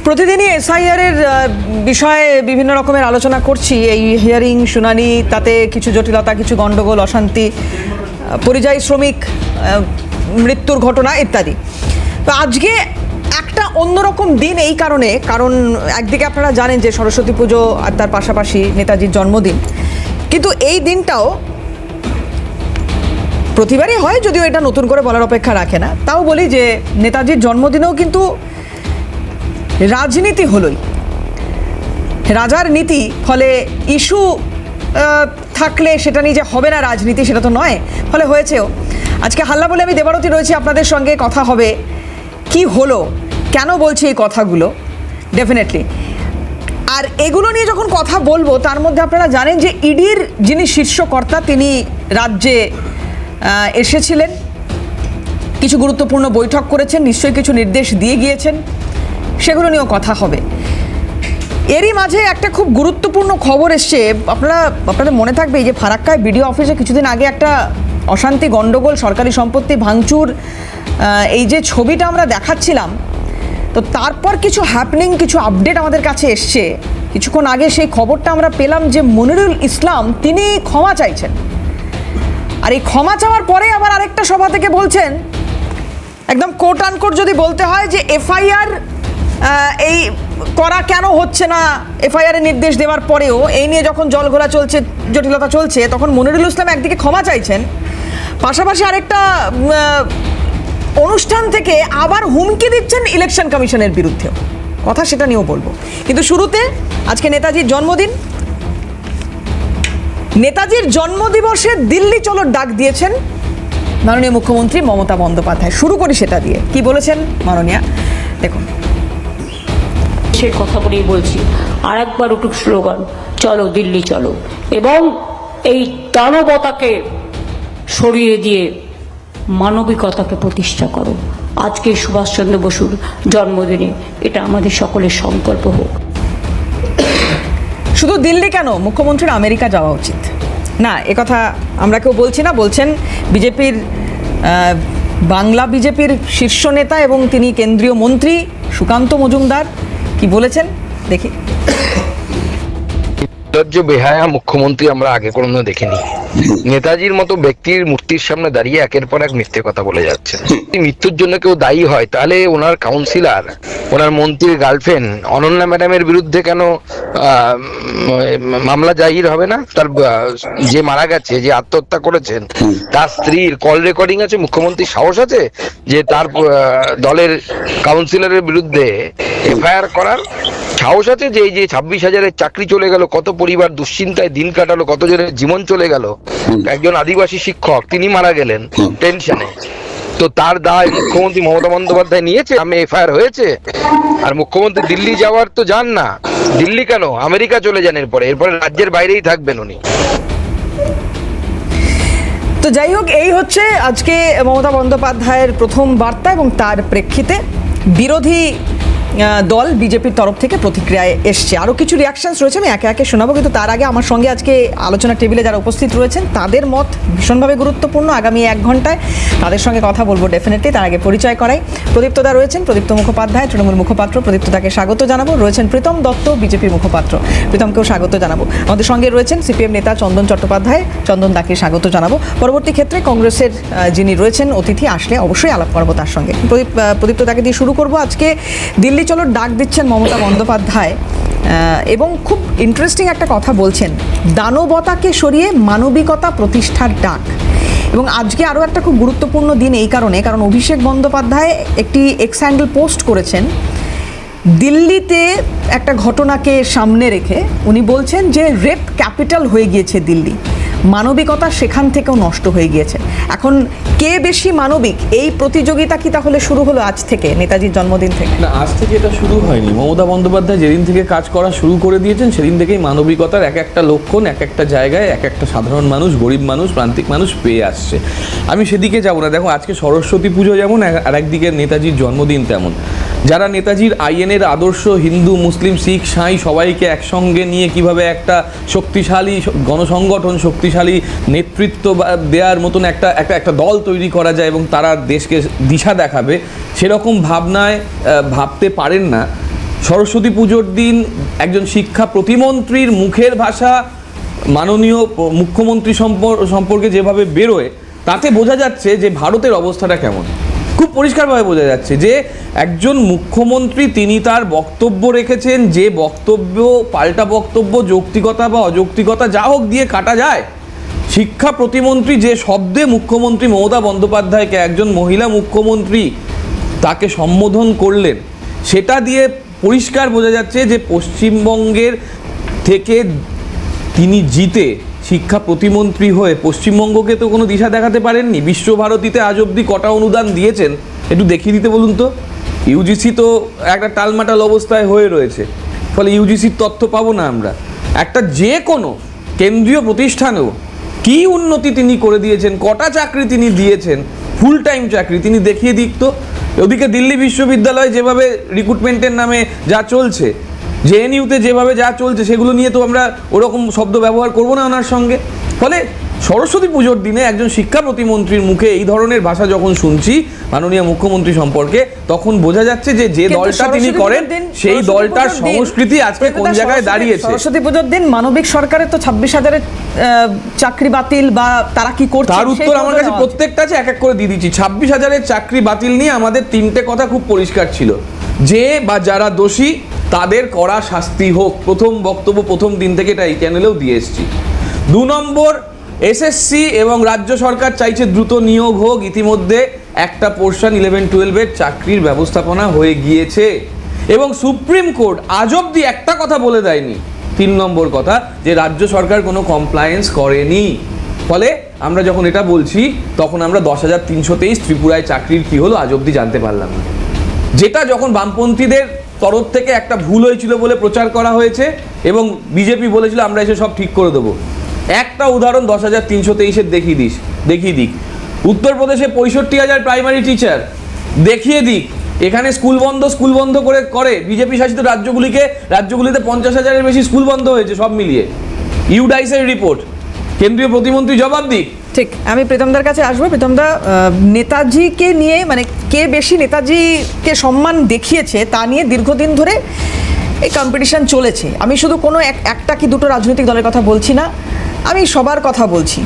প্রতিদিনই এসআইআর এর বিষয়ে বিভিন্ন রকমের আলোচনা করছি। এই হিয়ারিং শুনানি, তাতে কিছু জটিলতা, কিছু গন্ডগোল, অশান্তি, পরিযায়ী শ্রমিক মৃত্যুর ঘটনা ইত্যাদি। তো আজকে একটা অন্যরকম দিন এই কারণ একদিকে আপনারা জানেন যে সরস্বতী পুজো আর তার পাশাপাশি নেতাজির জন্মদিন, কিন্তু এই দিনটাও প্রতিবারই হয়, যদিও এটা নতুন করে বলার অপেক্ষা রাখে না। তাও বলি যে নেতাজির জন্মদিনেও কিন্তু রাজনীতি হলোই, রাজার নীতি। ফলে ইস্যু থাকলে সেটা নিয়ে যে হবে না রাজনীতি, সেটা তো নয়, ফলে হয়েছেও। আজকে হাল্লা বলে আমি দেবারতী রয়েছি, আপনাদের সঙ্গে কথা হবে কি হলো, কেন বলছি এই কথাগুলো, ডেফিনেটলি। আর এগুলো নিয়ে যখন কথা বলবো, তার মধ্যে আপনারা জানেন যে ইডির যিনি শীর্ষকর্তা, তিনি রাজ্যে এসেছিলেন, কিছু গুরুত্বপূর্ণ বৈঠক করেছেন, নিশ্চয়ই কিছু নির্দেশ দিয়ে গিয়েছেন, সেগুলো নিয়েও কথা হবে। এরই মাঝে একটা খুব গুরুত্বপূর্ণ খবর এসছে, আপনাদের মনে থাকবে এই যে ফারাক্কায় বিডিও অফিসে কিছুদিন আগে একটা অশান্তি, গণ্ডগোল, সরকারি সম্পত্তি ভাঙচুর, এই যে ছবিটা আমরা দেখাচ্ছিলাম, তো তারপর কিছু হ্যাপনিং, কিছু আপডেট আমাদের কাছে এসছে। কিছুক্ষণ আগে সেই খবরটা আমরা পেলাম যে মনিরুল ইসলাম তিনি ক্ষমা চাইছেন। আর এই ক্ষমা চাওয়ার পরে আবার আরেকটা সভা থেকে বলছেন, একদম কোট আনকোট যদি বলতে হয়, যে এফআইআর এই করা কেন হচ্ছে না, এফআইআর এর নির্দেশ দেওয়ার পরেও এই নিয়ে যখন জলঘোলা চলছে, জটিলতা চলছে, তখন মনিরুল ইসলাম একদিকে ক্ষমা চাইছেন, পাশাপাশি আরেকটা অনুষ্ঠান থেকে আবার হুমকি দিচ্ছেন ইলেকশন কমিশনের বিরুদ্ধেও। কথা সেটা নিয়েও বলবো, কিন্তু শুরুতে আজকে নেতাজির জন্মদিন। নেতাজির জন্মদিবসে দিল্লি চলোর ডাক দিয়েছেন মাননীয় মুখ্যমন্ত্রী মমতা বন্দ্যোপাধ্যায়। শুরু করি সেটা দিয়ে, কি বলেছেন মাননীয়া, দেখুন। সে কথা বলেই বলছি, আর একবার উঠুক স্লোগান, চলো দিল্লি চলো, এবং এই দানবতাকে সরিয়ে দিয়ে মানবিকতাকে প্রতিষ্ঠা করো। আজকে সুভাষচন্দ্র বসুর জন্মদিনে এটা আমাদের সকলের সংকল্প হোক। শুধু দিল্লি কেন, মুখ্যমন্ত্রীর আমেরিকা যাওয়া উচিত না, একথা আমরা কেউ বলছি না। বলছেন বিজেপির, বাংলা বিজেপির শীর্ষ নেতা এবং তিনি কেন্দ্রীয় মন্ত্রী সুকান্ত মজুমদার। কি বলেছেন দেখি। নির্লজ্জ বেহায়া মুখ্যমন্ত্রী আমরা আগে কোনোদিনও দেখিনি। নেতাজির মতো ব্যক্তির মূর্তির সামনে দাঁড়িয়ে একের পর এক মিথ্যে কথা বলে যাচ্ছে। মৃত্যুর জন্য কেউ দায়ী হয়, তাহলে ওনার কাউন্সিলর, ওনার মন্ত্রীর গার্লফ্রেন্ড অনন্যা ম্যাডামের বিরুদ্ধে কেন মামলা জাহির হবে না? তার যে মারা গেছে, যে আত্মহত্যা করেছেন, তার স্ত্রীর কল রেকর্ডিং আছে। মুখ্যমন্ত্রীর সাহস আছে যে তার দলের কাউন্সিলরের বিরুদ্ধে এফআইআর করার? সাহস আছে যে এই যে 26,000-এর চাকরি চলে গেল, কত পরিবার দুশ্চিন্তায় দিন কাটালো, কত জনের জীবন চলে গেল, একজন আদিবাসী শিক্ষক তিনি মারা গেলেন টেনশনে, তো তার দায় মুখ্যমন্ত্রী মমতা বন্দ্যোপাধ্যায় নিয়েছে, আমি এফআইআর হয়েছে। আর মুখ্যমন্ত্রী দিল্লি যাওয়ার তো যান না, দিল্লি কেন, আমেরিকা চলে যান, এরপরে রাজ্যের বাইরেই থাকবেন উনি। তো যাই হোক, এই হচ্ছে আজকে মমতা বন্দ্যোপাধ্যায়ের প্রথম বার্তা, এবং তার প্রেক্ষিতে বিরোধী দল বিজেপির তরফ থেকে প্রতিক্রিয়ায় এসছে। আরও কিছু রিয়াকশনস রয়েছে, আমি একে একে শোনাবো, কিন্তু তার আগে আমার সঙ্গে আজকে আলোচনা টেবিলে যারা উপস্থিত রয়েছেন তাদের মত ভীষণভাবে গুরুত্বপূর্ণ। আগামী 1 ঘন্টায় তাদের সঙ্গে কথা বলবো ডেফিনেটলি। তার আগে পরিচয় করাই, প্রদীপ্তদা রয়েছেন, প্রদীপ্ত মুখোপাধ্যায় তৃণমূল মুখপাত্র, প্রদীপ্তদাকে স্বাগত জানাবো। রয়েছেন প্রীতম দত্ত, বিজেপির মুখপাত্র, প্রীতমকেও স্বাগত জানাবো। আমাদের সঙ্গে রয়েছেন সিপিএম নেতা চন্দন চট্টোপাধ্যায়, চন্দন দাকে স্বাগত জানাবো। পরবর্তী ক্ষেত্রে কংগ্রেসের যিনি রয়েছেন অতিথি, আসলে অবশ্যই আলাপ করবো তার সঙ্গে। প্রদীপ্তদাকে দিয়ে শুরু করবো। আজকে দিল্লি চলোর ডাক দিচ্ছেন মমতা বন্দ্যোপাধ্যায়, এবং খুব ইন্টারেস্টিং একটা কথা বলছেন, দানবতাকে সরিয়ে মানবিকতা প্রতিষ্ঠার ডাক। এবং আজকে আরও একটা খুব গুরুত্বপূর্ণ দিন এই কারণ অভিষেক বন্দ্যোপাধ্যায় একটি এক্স হ্যান্ডেল পোস্ট করেছেন দিল্লিতে একটা ঘটনাকে সামনে রেখে। উনি বলছেন যে রেপ ক্যাপিটাল হয়ে গিয়েছে দিল্লি, মানবিকতা সেখান থেকেও নষ্ট হয়ে গিয়েছে। এখন কে বেশি মানবিক, এই প্রতিযোগিতা কি তাহলে শুরু হলো আজ থেকে, নেতাজির জন্মদিন থেকে? না, আজ থেকে এটা শুরু হয়নি। মমতা বন্দ্যোপাধ্যায় যেদিন থেকে কাজ করা শুরু করে দিয়েছেন, সেদিন থেকেই মানবিকতার এক একটা লক্ষণ এক একটা জায়গায় এক একটা সাধারণ মানুষ, গরিব মানুষ, প্রান্তিক মানুষ পেয়ে আসছে। আমি সেদিকে যাব না। দেখো, আজকে সরস্বতী পুজো যেমন, আর একদিকে নেতাজির জন্মদিন তেমন। যারা নেতাজির আইএনের আদর্শ, হিন্দু, মুসলিম, শিখ, সাঁই সবাইকে একসঙ্গে নিয়ে কিভাবে একটা শক্তিশালী গণসংগঠন, শক্তিশালী নেতৃত্ব দেওয়ার মতন একটা দল তৈরি করা যায় এবং তারা দেশকে দিশা দেখাবে, সেরকম ভাবনায় ভাবতে পারেন না, সরস্বতী পুজোর দিন একজন শিক্ষা প্রতিমন্ত্রীর মুখের ভাষা মাননীয় মুখ্যমন্ত্রী সম্পর্কে যেভাবে বেরোয়, তাতে বোঝা যাচ্ছে যে ভারতের অবস্থাটা কেমন। খুব পরিষ্কারভাবে বোঝা যাচ্ছে যে একজন মুখ্যমন্ত্রী তিনি তার বক্তব্য রেখেছেন, যে বক্তব্য পাল্টা বক্তব্য যৌক্তিকতা বা অযৌক্তিকতা যা হোক দিয়ে কাটা যায়। শিক্ষা প্রতিমন্ত্রী যে শব্দে মুখ্যমন্ত্রী মমতা বন্দ্যোপাধ্যায়কে, একজন মহিলা মুখ্যমন্ত্রী, তাকে সম্বোধন করলেন, সেটা দিয়ে পরিষ্কার বোঝা যাচ্ছে যে পশ্চিমবঙ্গের থেকে তিনি জিতে শিক্ষা প্রতিমন্ত্রী হয়ে পশ্চিমবঙ্গকে তো কোনো দিশা দেখাতে পারেননি। বিশ্বভারতীতে আজ অবধি কটা অনুদান দিয়েছেন একটু দেখিয়ে দিতে বলুন তো। ইউজিসি তো একটা টালমাটাল অবস্থায় হয়ে রয়েছে, ফলে ইউজিসির তথ্য পাবো না আমরা। একটা যে কোনো কেন্দ্রীয় প্রতিষ্ঠানেও কী উন্নতি তিনি করে দিয়েছেন, কটা চাকরি তিনি দিয়েছেন, ফুল টাইম চাকরি তিনি দেখিয়ে দিক তো। ওদিকে দিল্লি বিশ্ববিদ্যালয় যেভাবে রিক্রুটমেন্টের নামে যা চলছে, জেএনইউতে যেভাবে যা চলছে, সেগুলো নিয়ে তো আমরা ওরকম শব্দ ব্যবহার করবো না ওনার সঙ্গে। ফলে সরস্বতী পুজোর দিনে একজন শিক্ষা প্রতিমন্ত্রীর মুখে এই ধরনের ভাষা যখন শুনছি মাননীয় মুখ্যমন্ত্রী সম্পর্কে, তখন বোঝা যাচ্ছে যে যে দলটা তিনি করেন সেই দলটার সংস্কৃতি আজকে কোন জায়গায় দাঁড়িয়েছে। সরস্বতী পুজোর দিন মানবিক সরকারের তো 26,000-এর চাকরি বাতিল, বা তারা কি করছে তার উত্তর আমার কাছে প্রত্যেকটা আছে, এক এক করে দিয়ে দিচ্ছি। 26,000-এর চাকরি বাতিল নিয়ে আমাদের 3টে কথা খুব পরিষ্কার ছিল, যে বা যারা দোষী তাদের কড়া শাস্তি হোক। প্রথম বক্তব্য প্রথম দিন থেকে এটা এই চ্যানেলেও দিয়ে এসেছি। 2 নম্বর, এসএসসি এবং রাজ্য সরকার চাইছে দ্রুত নিয়োগ হোক। ইতিমধ্যে একটা পোর্শন 11-12-এর চাকরির ব্যবস্থাপনা হয়ে গিয়েছে এবং সুপ্রিম কোর্ট আজ অবধি একটা কথা বলে দেয়নি। 3 নম্বর কথা, যে রাজ্য সরকার কোনো কমপ্লায়েন্স করেনি। ফলে আমরা যখন এটা বলছি তখন আমরা 10,323 ত্রিপুরায় চাকরির কী হলো আজ অবধি জানতে পারলাম না, যেটা যখন বামপন্থীদের তরফ থেকে একটা ভুল হয়েছিল বলে প্রচার করা হয়েছে এবং বিজেপি বলেছিল আমরা এসে সব ঠিক করে দেবো। একটা উদাহরণ 10,323-এর দেখিয়ে দিক। উত্তরপ্রদেশে 65,000 প্রাইমারি টিচার দেখিয়ে দিক। এখানে স্কুল বন্ধ করে বিজেপি শাসিত রাজ্যগুলিতে 50,000-এর বেশি স্কুল বন্ধ হয়েছে সব মিলিয়ে। ইউডাইসের রিপোর্ট, কেন্দ্রীয় প্রতিমন্ত্রী জবাব দিক। ঠিক, আমি প্রীতমদার কাছে আসবো। প্রীতমদা, নেতাজিকে নিয়ে, মানে কে বেশি নেতাজিকে সম্মান দেখিয়েছে তা নিয়ে দীর্ঘদিন ধরে এই কম্পিটিশন চলেছে। আমি শুধু কোনো একটা কি দুটো রাজনৈতিক দলের কথা বলছি না, আমি সবার কথা বলছি।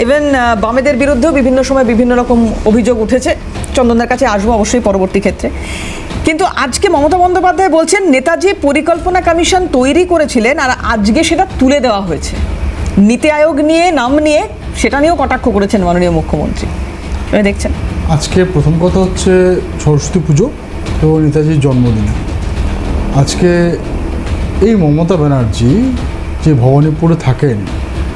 ইভেন বামেদের বিরুদ্ধেও বিভিন্ন সময় বিভিন্ন রকম অভিযোগ উঠেছে। চন্দনদার কাছে আসবো অবশ্যই পরবর্তী ক্ষেত্রে। কিন্তু আজকে মমতা বন্দ্যোপাধ্যায় বলছেন নেতাজি পরিকল্পনা কমিশন তৈরি করেছিলেন আর আজকে সেটা তুলে দেওয়া হয়েছে। নীতি আয়োগ নিয়ে, নাম নিয়ে, সেটা নিয়েও কটাক্ষ করেছেন মাননীয় মুখ্যমন্ত্রী। দেখছেন, আজকে প্রথম কথা হচ্ছে সরস্বতী পুজো এবং নেতাজির জন্মদিন। আজকে এই মমতা ব্যানার্জি যে ভবানীপুরে থাকেন,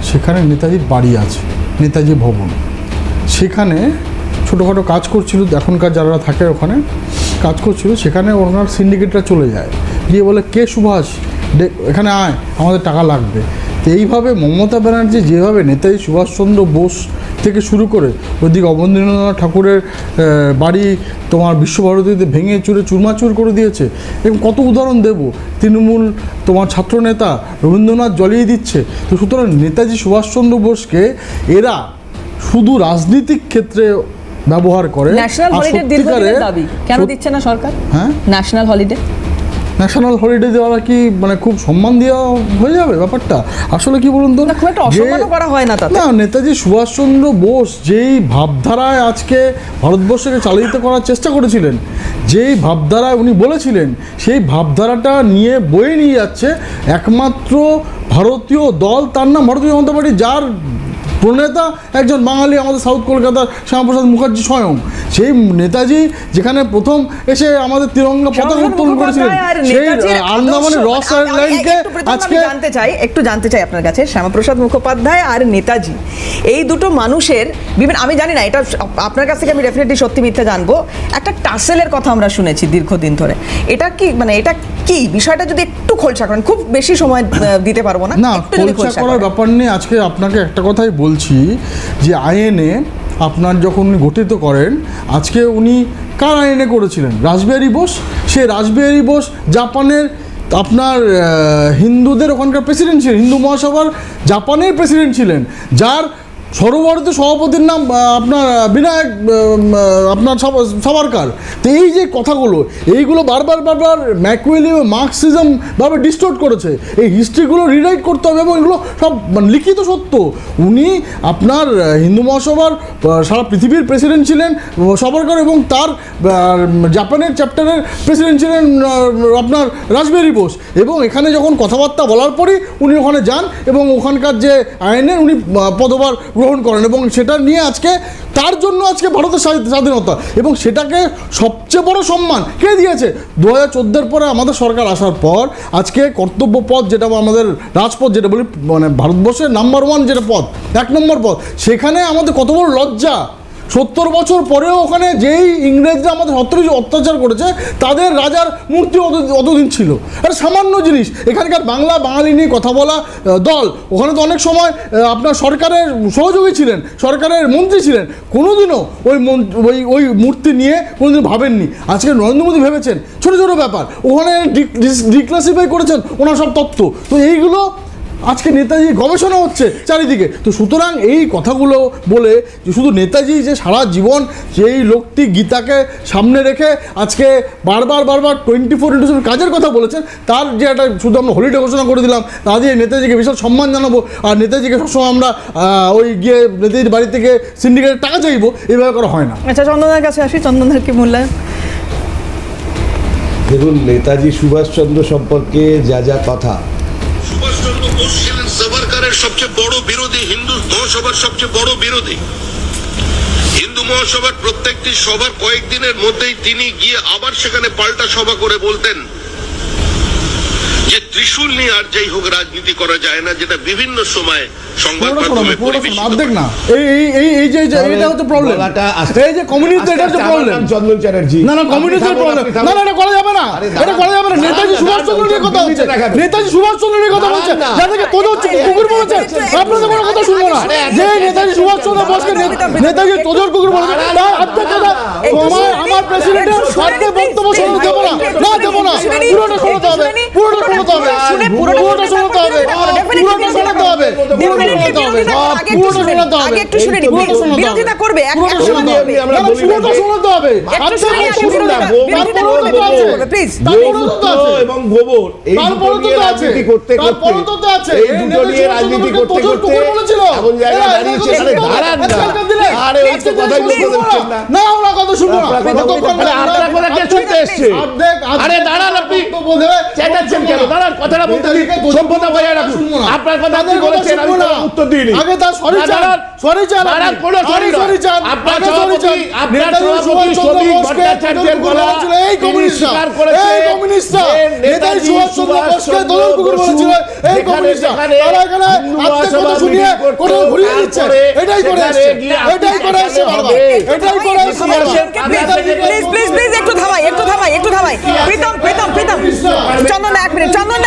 সেখানে নেতাজির বাড়ি আছে, নেতাজি ভবন। সেখানে ছোটোখাটো কাজ করছিল, এখনকার যারা থাকে ওখানে কাজ করছিল, সেখানে ওনার সিন্ডিকেটরা চলে যায়, গিয়ে বলে কে সুভাষ এখানে আয়, আমাদের টাকা লাগবে। তো এইভাবে মমতা ব্যানার্জি যেভাবে নেতাজি সুভাষচন্দ্র বোস থেকে শুরু করে ওইদিকে অবনীন্দ্রনাথ ঠাকুরের বাড়ি তোমার বিশ্বভারতীতে ভেঙে চুরে চুরমাচুর করে দিয়েছে, এবং কত উদাহরণ দেব। তৃণমূল তোমার ছাত্রনেতা রবীন্দ্রনাথ জ্বলিয়ে দিচ্ছে। তো সুতরাং নেতাজি সুভাষচন্দ্র বোসকে এরা শুধু রাজনীতিক ক্ষেত্রে ব্যবহার করে। ন্যাশনাল হলিডে দীর্ঘদিনের দাবি, কেন দিচ্ছে না সরকার? হ্যাঁ, ন্যাশনাল হলিডে দেওয়া কি মানে খুব সম্মান দেওয়া হয়ে যাবে ব্যাপারটা? আসলে কি বলুন তো, খুব একটা অসম্মানও করা হয় না তাতে। না, নেতাজি সুভাষচন্দ্র বোস যেই ভাবধারায় আজকে ভারতবর্ষকে চালিত করার চেষ্টা করেছিলেন, যেই ভাবধারায় উনি বলেছিলেন, সেই ভাবধারাটা নিয়ে বয়ে নিয়ে যাচ্ছে একমাত্র ভারতীয় দল, তার নাম ভারতীয় জনতা পার্টি, যার প্রণেতা একজন বাঙালি, আমাদের সাউথ কলকাতার শ্যামাপ্রসাদ মুখার্জি স্বয়ং। সেই নেতাজি যেখানে প্রথম এসে আমাদের তিরঙ্গা পতাকা উত্তোলন করেছিলেন, সেই আন্দামানের রস আইল্যান্ডকে আজকে একটু জানতে চাই আপনার কাছে, শ্যামাপ্রসাদ মুখোপাধ্যায় আর নেতাজি, এই দুটো মানুষের বিভিন্ন, আমি জানি না এটা আপনার কাছ থেকে আমি ডেফিনেটলি সত্যি মিথ্যা জানবো, একটা টাসেলের কথা আমরা শুনেছি দীর্ঘদিন ধরে। এটা কি, মানে এটা কি বিষয়টা যদি একটু খোলসা করেন, খুব বেশি সময় দিতে পারবো না। না, খোলসা করার ব্যাপার নেই। আজকে আপনাকে একটা কথাই বলছি যে আইএনএ আপনার যখন উনি গঠিত করেন, আজকে উনি কার আইএনএ করেছিলেন? রাসবিহারী বোস। সে রাসবিহারী বোস জাপানের আপনার হিন্দুদের ওখানকার প্রেসিডেন্ট ছিলেন, হিন্দু মহাসভার জাপানের প্রেসিডেন্ট ছিলেন, যার সর্বভারতীয় সভাপতির নাম আপনার বিনায়ক আপনার সাভারকার। তো এই যে কথাগুলো এইগুলো বারবার ম্যাকুয়েলি এবং মার্কসিজম ভাবে ডিস্টোর্ট করেছে। এই হিস্ট্রিগুলো রিরাইট করতে হবে এবং এগুলো সব লিখিত সত্য। উনি আপনার হিন্দু মহাসভার সারা পৃথিবীর প্রেসিডেন্ট ছিলেন সাভারকার, এবং তার জাপানের চ্যাপ্টারের প্রেসিডেন্ট ছিলেন আপনার রাসবিহারী বোস। এবং এখানে যখন কথাবার্তা বলার পরই উনি ওখানে যান এবং ওখানকার যে আইনের উনি পদভার গ্রহণ করেন, এবং সেটা নিয়ে আজকে তার জন্য আজকে ভারতের স্বাধীনতা, এবং সেটাকে সবচেয়ে বড় সম্মান কে দিয়েছে? 2014 পরে আমাদের সরকার আসার পর আজকে কর্তব্য পদ, যেটা আমাদের রাজপথ যেটা বলি, মানে ভারতবর্ষের নাম্বার 1 যেটা পদ, 1 নম্বর পদ, সেখানে আমাদের কত বড় লজ্জা। 70 বছর পরেও ওখানে যেই ইংরেজরা আমাদের অত্যাচার করেছে তাদের রাজার মূর্তি অতদিন ছিল। একটা সামান্য জিনিস। এখানকার বাঙালি নিয়ে কথা বলা দল ওখানে তো অনেক সময় আপনার সরকারের সহযোগী ছিলেন, সরকারের মন্ত্রী ছিলেন, কোনোদিনও ওই মূর্তি নিয়ে কোনোদিন ভাবেননি। আজকে নরেন্দ্র মোদী ভেবেছেন ছোটো ছোটো ব্যাপার, ওখানে ডিক্লাসিফাই করেছেন ওনার সব তথ্য। তো এইগুলো আজকে নেতাজি গবেষণা হচ্ছে চারিদিকে। তো সুতরাং এই কথাগুলো বলে যে শুধু নেতাজি যে সারা জীবন যেই লোকটি গীতাকে সামনে রেখে আজকে বারবার 24/7 কাজের কথা বলেছেন, তার যে একটা শুধু আমরা হলিডে ঘোষণা করে দিলাম, তা দিয়ে নেতাজিকে বিশাল সম্মান জানাবো আর নেতাজিকে সবসময় আমরা ওই গিয়ে নেতাজির বাড়ি থেকে সিন্ডিকেটের টাকা চাইবো, এইভাবে করা হয় না। আচ্ছা, চন্দনদার কাছে আসি। চন্দনদার কি মূল্যায়ন? দেখুন, নেতাজি সুভাষচন্দ্র সম্পর্কে যা কথা, সুভাষচন্দ্র বোস ছিলেন সাভারকারের সবচেয়ে বড় বিরোধী, হিন্দু মহাসভার সবচেয়ে বড় বিরোধী। হিন্দু মহাসভার প্রত্যেকটি সভার কয়েকদিনের মধ্যেই তিনি গিয়ে আবার সেখানে পাল্টা সভা করে বলতেন যে ত্রিশূল নিয়ে আর যাই হোক রাজনীতি করা যায় না, যেটা বিভিন্ন সময় সংবাদ মাধ্যমে অর্ধেক না। এই যে এটা হচ্ছে প্রবলেম, এই যে কমিউনিস্ট, এটা হচ্ছে প্রবলেম। চন্দন চ্যাটার্জি না কমিউনিস্টের প্রবলেম, না এটা করা যাবে না, এটা করা যাবে না। নেতাজি সুভাষচন্দ্র নিয়ে কথা হচ্ছে, নেতাজি সুভাষচন্দ্র নিয়ে কথা বলছে, যাদেরকে তোদের কুকুর বলেছে, আপনাদের কোনো কথা শুনবো না। যে নেতাজি সুভাষচন্দ্র বোসকে নেতাজি তোদের কুকুর বলেছে, তার অর্ধেক কথা আমার প্রেসিডেন্টের স্বার্থে বক্তব্য শুনতে দেবো না, দেবো না। পুরোটা শোনাতে হবে, পুরোটা শোনাতে হবে, পুরোটা শোনাতে হবে, পুরোটা শোনাতে হবে, বিরোধিতা করবে, এবং গোবর এই দুটো নিয়ে রাজনীতি করতে এই দুটো নিয়ে রাজনীতি করতে এমন জায়গায় দাঁড়িয়েছে, দাঁড়ান না, আরে ওই তো কথাই বলতে দিচ্ছেন না, আমরা কথা শুনবো না, আপনারা কথা কে শুনতে এসছে? আরে দাঁড়ান, আপনি চেঁচাচ্ছেন কেন? দাঁড়ান, কথাটা বলতে দিন, সভ্যতা বজায় রাখুন। আপনার কথা আপনি বলেছেন, আমি তার উত্তর দিইনি। আগে তার সরি চান, সরি চান, দাঁড়ান, কোনো সরি চান। আপনার সভাপতি শ্রমিক ভট্টাচার্যের গলা এই কমিউনিস্টরা, এই কমিউনিস্টরা নেতাজি সুভাষচন্দ্র বোসকে দলের কুকুর বলেছিল, এই কমিউনিস্টরা তারা এখানে আত্মে কথা শুনিয়ে কোথাও ঘুরিয়ে দিচ্ছে। এটাই করে আসছে, এটাই করে আসছে বারবার, এটাই করে আসছে বারবার। প্লিজ একটু থামাই। প্রীতম চন্দন এক মিনিট, চন্দন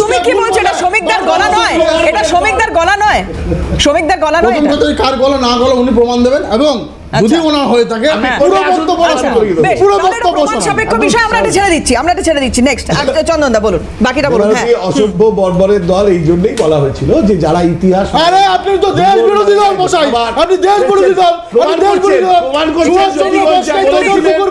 তুমি কি বলছো? এটা শ্রমিকদের গলা নয়, এটা শ্রমিকদের গলা নয়, শ্রমিকদের গলা নয়। কার গলা না গলা উনি প্রমাণ দেবেন, এবং যদি ওনার হয়ে থাকে পুরো বক্তব্য সাপেক্ষ বিষয় আমরা এটা ছেড়ে দিচ্ছি। নেক্সট চন্দনদা বলুন, বাকিটা বলুন। অসভ্য বর্বরের দল এই জন্যই বলা হয়েছিল যে যারা ইতিহাস, আরে আপনি তো দেশ বিরোধী দল মশাই, আপনি দেশ বিরোধী দল, আপনি দেশ বিরোধী দল প্রমাণ করছেন। যদি বলছেন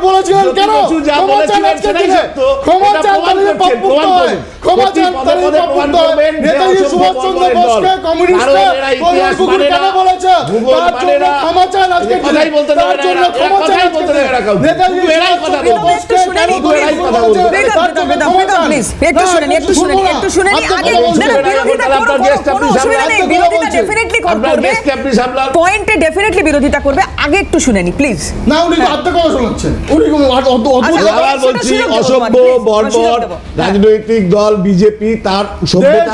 বলেছিলেন কেন? ক্ষমা চান আজকে দিনে, ক্ষমা চান তাহলে পাপ মুক্ত হয়, ক্ষমা চান তাহলে পাপ মুক্ত হয়। নেতাজি সুভাষচন্দ্র বোসকে কমিউনিস্টরা দলের কুকুর কেন বলেছে? তার জন্য ক্ষমা চান আজকে দিনে, তার জন্য ক্ষমা চান আজকে দিনে। নেতাজি সুভাষচন্দ্র বোসকে কেন কমিউনিস্ট বলেছে? তার জন্য ক্ষমা চান। প্লিজ একটু শুনে নি আগে। বিরোধিতা করবে, কোনো অসুবিধা নেই, বিরোধিতা ডেফিনেটলি করবে, পয়েন্টে ডেফিনেটলি বিরোধিতা করবে, আগে একটু শুনে নি প্লিজ। না উনি তো আত্মা কথা শোনাচ্ছেন, উনি আবার বলছি অসভ্য বর্বর রাজনৈতিক দল বিজেপি, তার সভ্যতা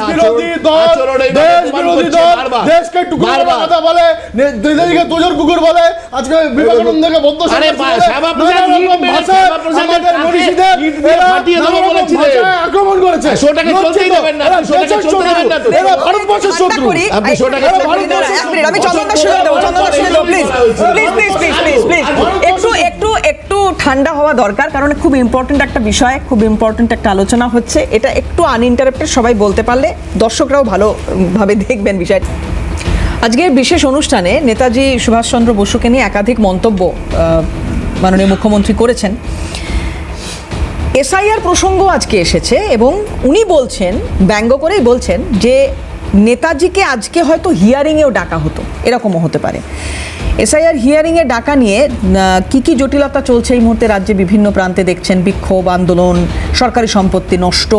আচরণ, দেশ বিরোধী দল, দেশকে টুকরো কথা বলে, নেতাজিকে তোজর কুকুর বলে, আজকে বিবেকানন্দকে বদ্ধ আক্রমণ করেছে। ভারতবর্ষের শত্রু। আমি চন্দনদা শুনে দেবো, প্লিজ একটু ঠান্ডা হওয়া দরকার, কারণ খুব ইম্পর্টেন্ট একটা বিষয়, খুব ইম্পর্টেন্ট একটা আলোচনা হচ্ছে। এটা একটু আনইন্টারাপ্টেড সবাই বলতে পারলে দর্শকরাও ভালোভাবে দেখবেন বিষয়টা। আজকের বিশেষ অনুষ্ঠানে নেতাজি সুভাষচন্দ্র বসুকে নিয়ে একাধিক মন্তব্য মাননীয় মুখ্যমন্ত্রী করেছেন। এসআইআর প্রসঙ্গ আজকে এসেছে এবং উনি বলছেন, ব্যঙ্গ করেই বলছেন যে নেতাজিকে আজকে হয়তো হিয়ারিংয়েও ডাকা হতো, এরকমও হতে পারে। এসআইআর হিয়ারিংয়ে ডাকা নিয়ে কি জটিলতা চলছে এই মুহূর্তে রাজ্যে বিভিন্ন প্রান্তে দেখছেন, বিক্ষোভ, আন্দোলন, সরকারি সম্পত্তি নষ্ট,